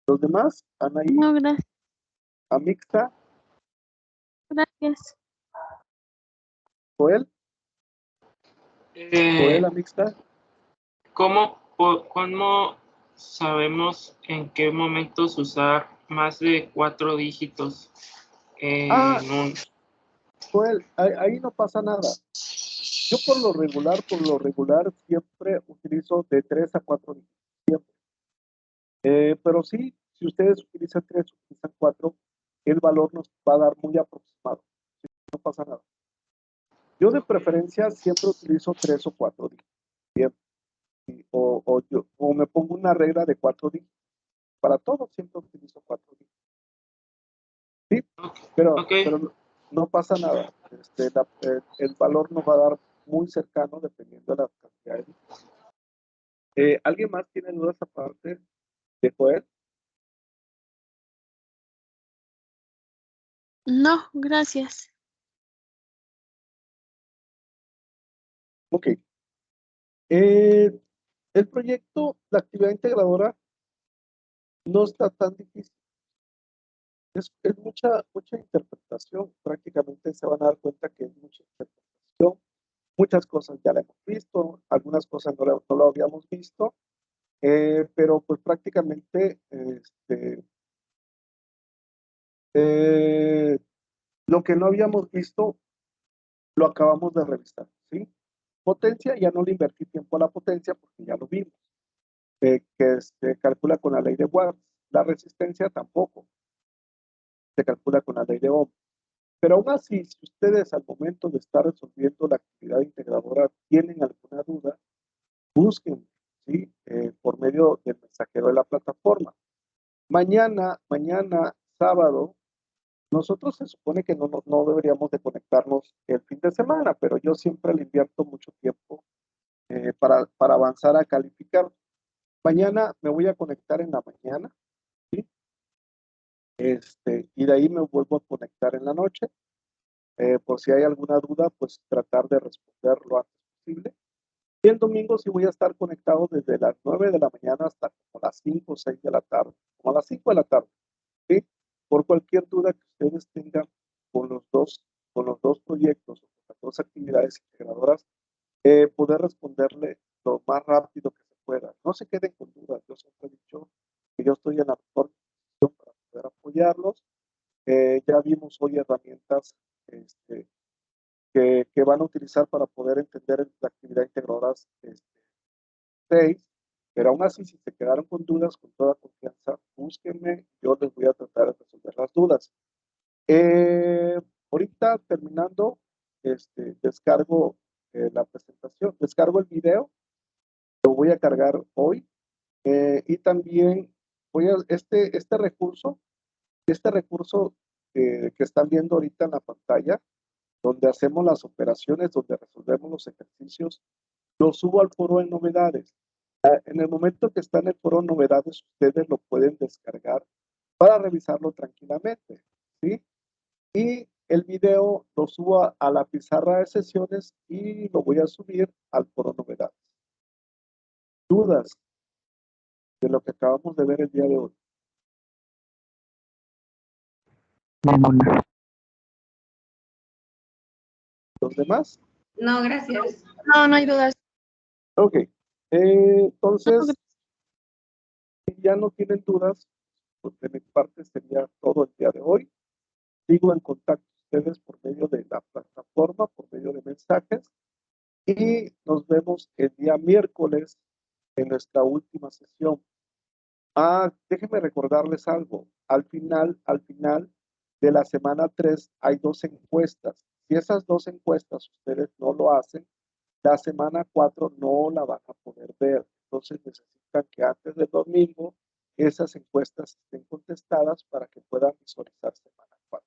B: ¿Los demás? Anaí,
A: No, gracias.
B: Amixa,
A: Gracias.
B: Joel,
C: Eh,
B: Amixa.
C: ¿Cómo sabemos en qué momentos usar más de 4 dígitos
B: Ah,
C: en un...
B: Joel, ahí no pasa nada. Yo por lo regular siempre utilizo de 3 a 4 dígitos. Siempre. Pero sí, si ustedes utilizan 3, utilizan 4, el valor nos va a dar muy aproximado. No pasa nada. Yo de preferencia siempre utilizo 3 o 4 dígitos. Siempre. O me pongo una regla de 4 dígitos. para todo siempre utilizo 4 días. Sí,
C: Ok,
B: pero,
C: ok.
B: pero no pasa nada. El valor nos va a dar muy cercano dependiendo de la cantidad de días. ¿Alguien más tiene dudas aparte de Joel?
A: No, gracias.
B: Ok. El proyecto, la actividad integradora, no está tan difícil. Es mucha interpretación. Prácticamente se van a dar cuenta que es mucha interpretación. Muchas cosas ya la hemos visto, algunas cosas no lo habíamos visto, pero pues prácticamente lo que no habíamos visto lo acabamos de revisar, ¿sí? Potencia, ya no le invertí tiempo a la potencia porque ya lo vimos, que se calcula con la ley de Watts. La resistencia tampoco se calcula con la ley de Ohm. Pero aún así, si ustedes al momento de estar resolviendo la actividad integradora tienen alguna duda, busquen, ¿sí? Por medio del mensajero de la plataforma. Mañana, sábado, nosotros se supone que no deberíamos de conectarnos el fin de semana, pero yo siempre le invierto mucho tiempo para avanzar a calificar. Mañana me voy a conectar en la mañana, ¿sí? Y de ahí me vuelvo a conectar en la noche. Por si hay alguna duda, pues tratar de responder lo antes posible. Y el domingo sí voy a estar conectado desde las 9 de la mañana hasta como las 5 o 6 de la tarde, como a las 5 de la tarde, ¿sí? Por cualquier duda que ustedes tengan con los dos proyectos o con las dos actividades integradoras, poder responderle lo más rápido que se pueda. No se queden con dudas. Yo siempre he dicho que yo estoy en la mejor posición para poder apoyarlos. Ya vimos hoy herramientas que van a utilizar para poder entender la actividad integradora 6, pero aún así, si se quedaron con dudas, con toda confianza, búsquenme, yo les voy a tratar de resolver las dudas. Ahorita terminando, descargo la presentación, descargo el video, lo voy a cargar hoy, y también voy a, este recurso que están viendo ahorita en la pantalla, donde hacemos las operaciones, donde resolvemos los ejercicios, lo subo al foro de novedades. En el momento que está en el foro de novedades, ustedes lo pueden descargar para revisarlo tranquilamente, ¿sí? Y el video lo subo a la pizarra de sesiones y lo voy a subir al foro de novedades. ¿Dudas de lo que acabamos de ver el día de hoy?
E: Ninguna.
B: ¿Los demás?
D: No, gracias.
A: No, no hay dudas.
B: Ok. Entonces, si ya no tienen dudas, pues de mi parte sería todo el día de hoy. Sigo en contacto con ustedes por medio de la plataforma, por medio de mensajes, y nos vemos el día miércoles en nuestra última sesión. Déjenme recordarles algo. Al final de la semana 3 hay 2 encuestas. Si esas 2 encuestas ustedes no lo hacen, la semana 4 no la van a poder ver. Entonces necesitan que antes del domingo esas encuestas estén contestadas para que puedan visualizar semana 4.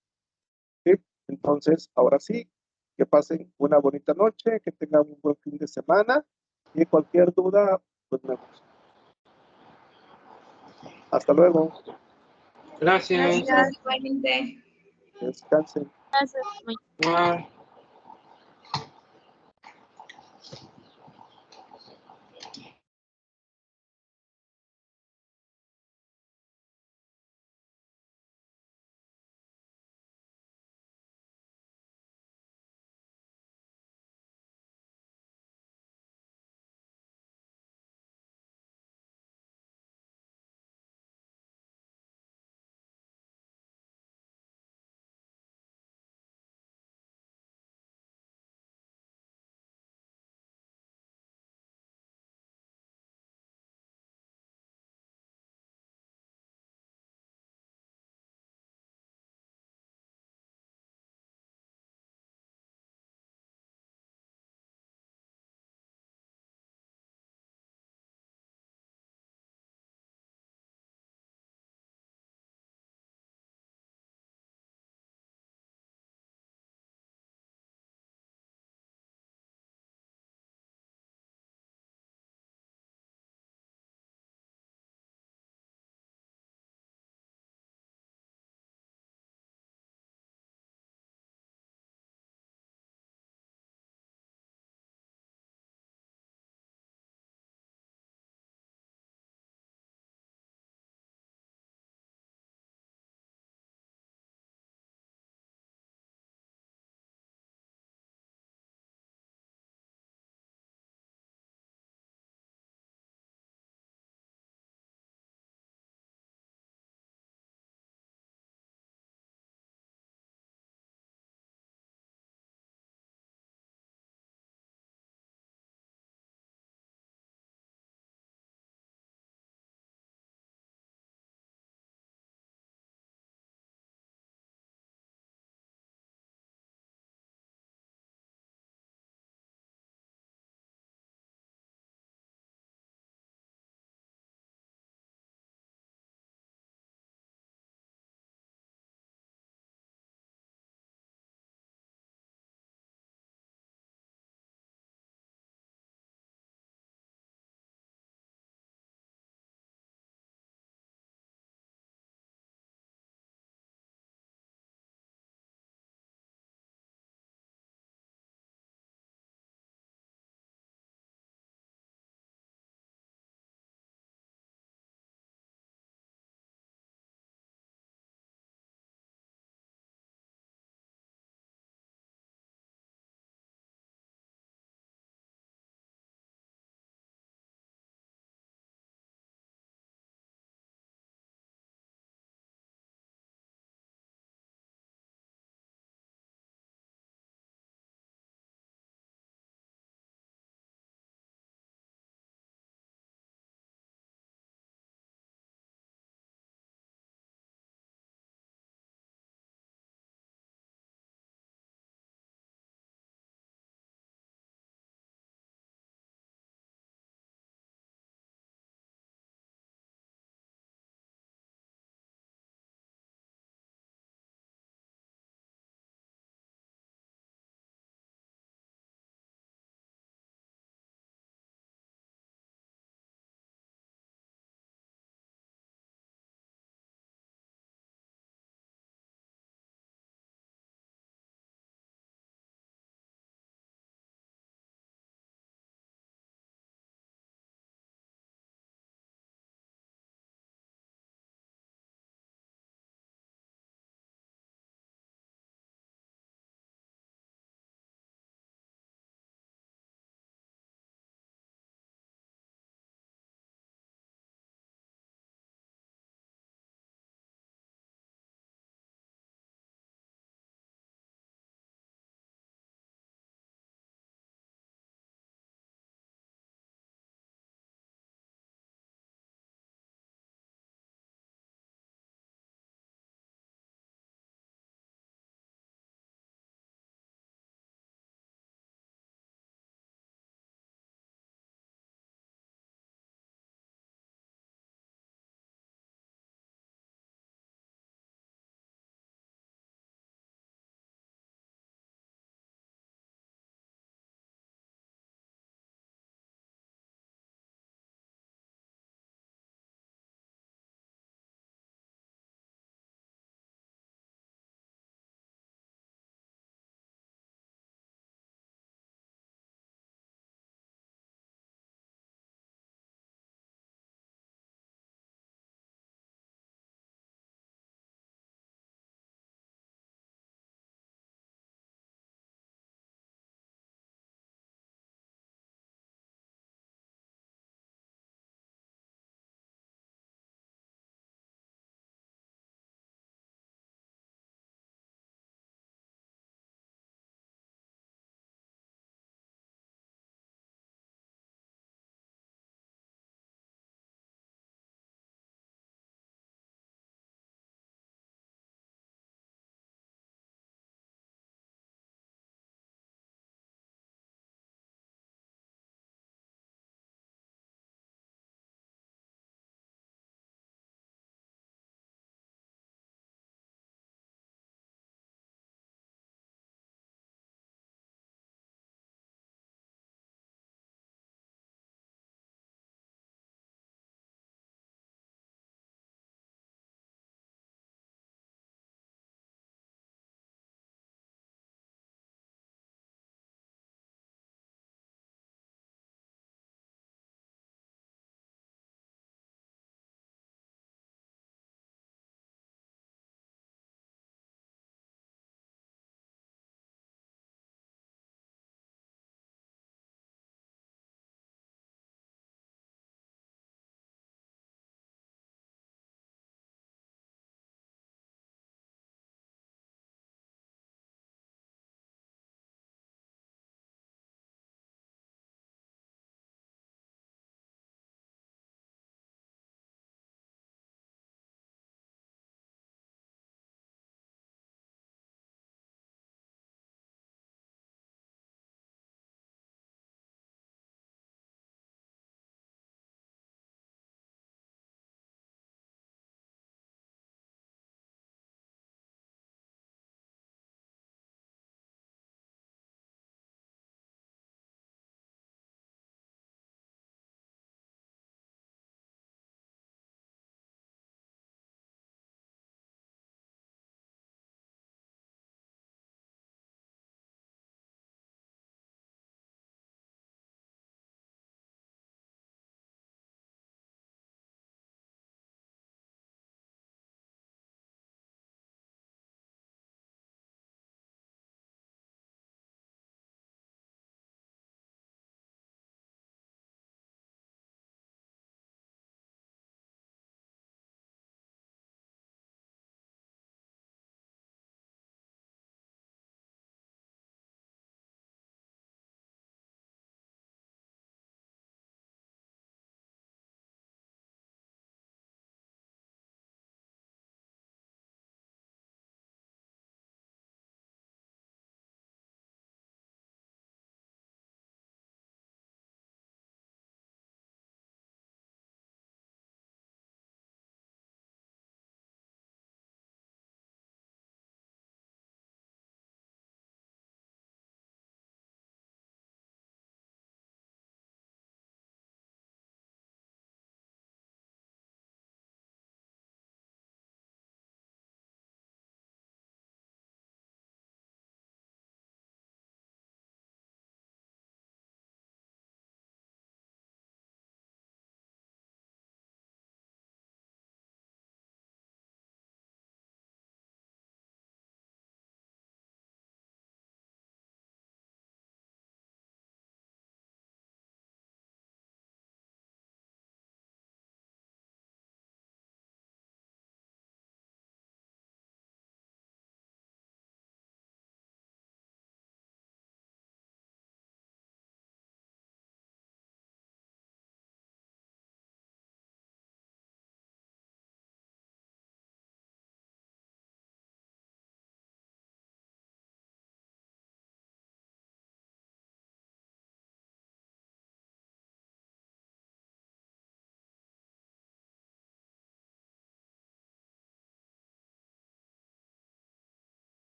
B: ¿Sí? Entonces, ahora sí, que pasen una bonita noche, que tengan un buen fin de semana y cualquier duda, pues me buscan. Hasta luego.
C: Gracias.
D: Gracias, igualmente.
B: Descansen.
A: Gracias.
C: Igual.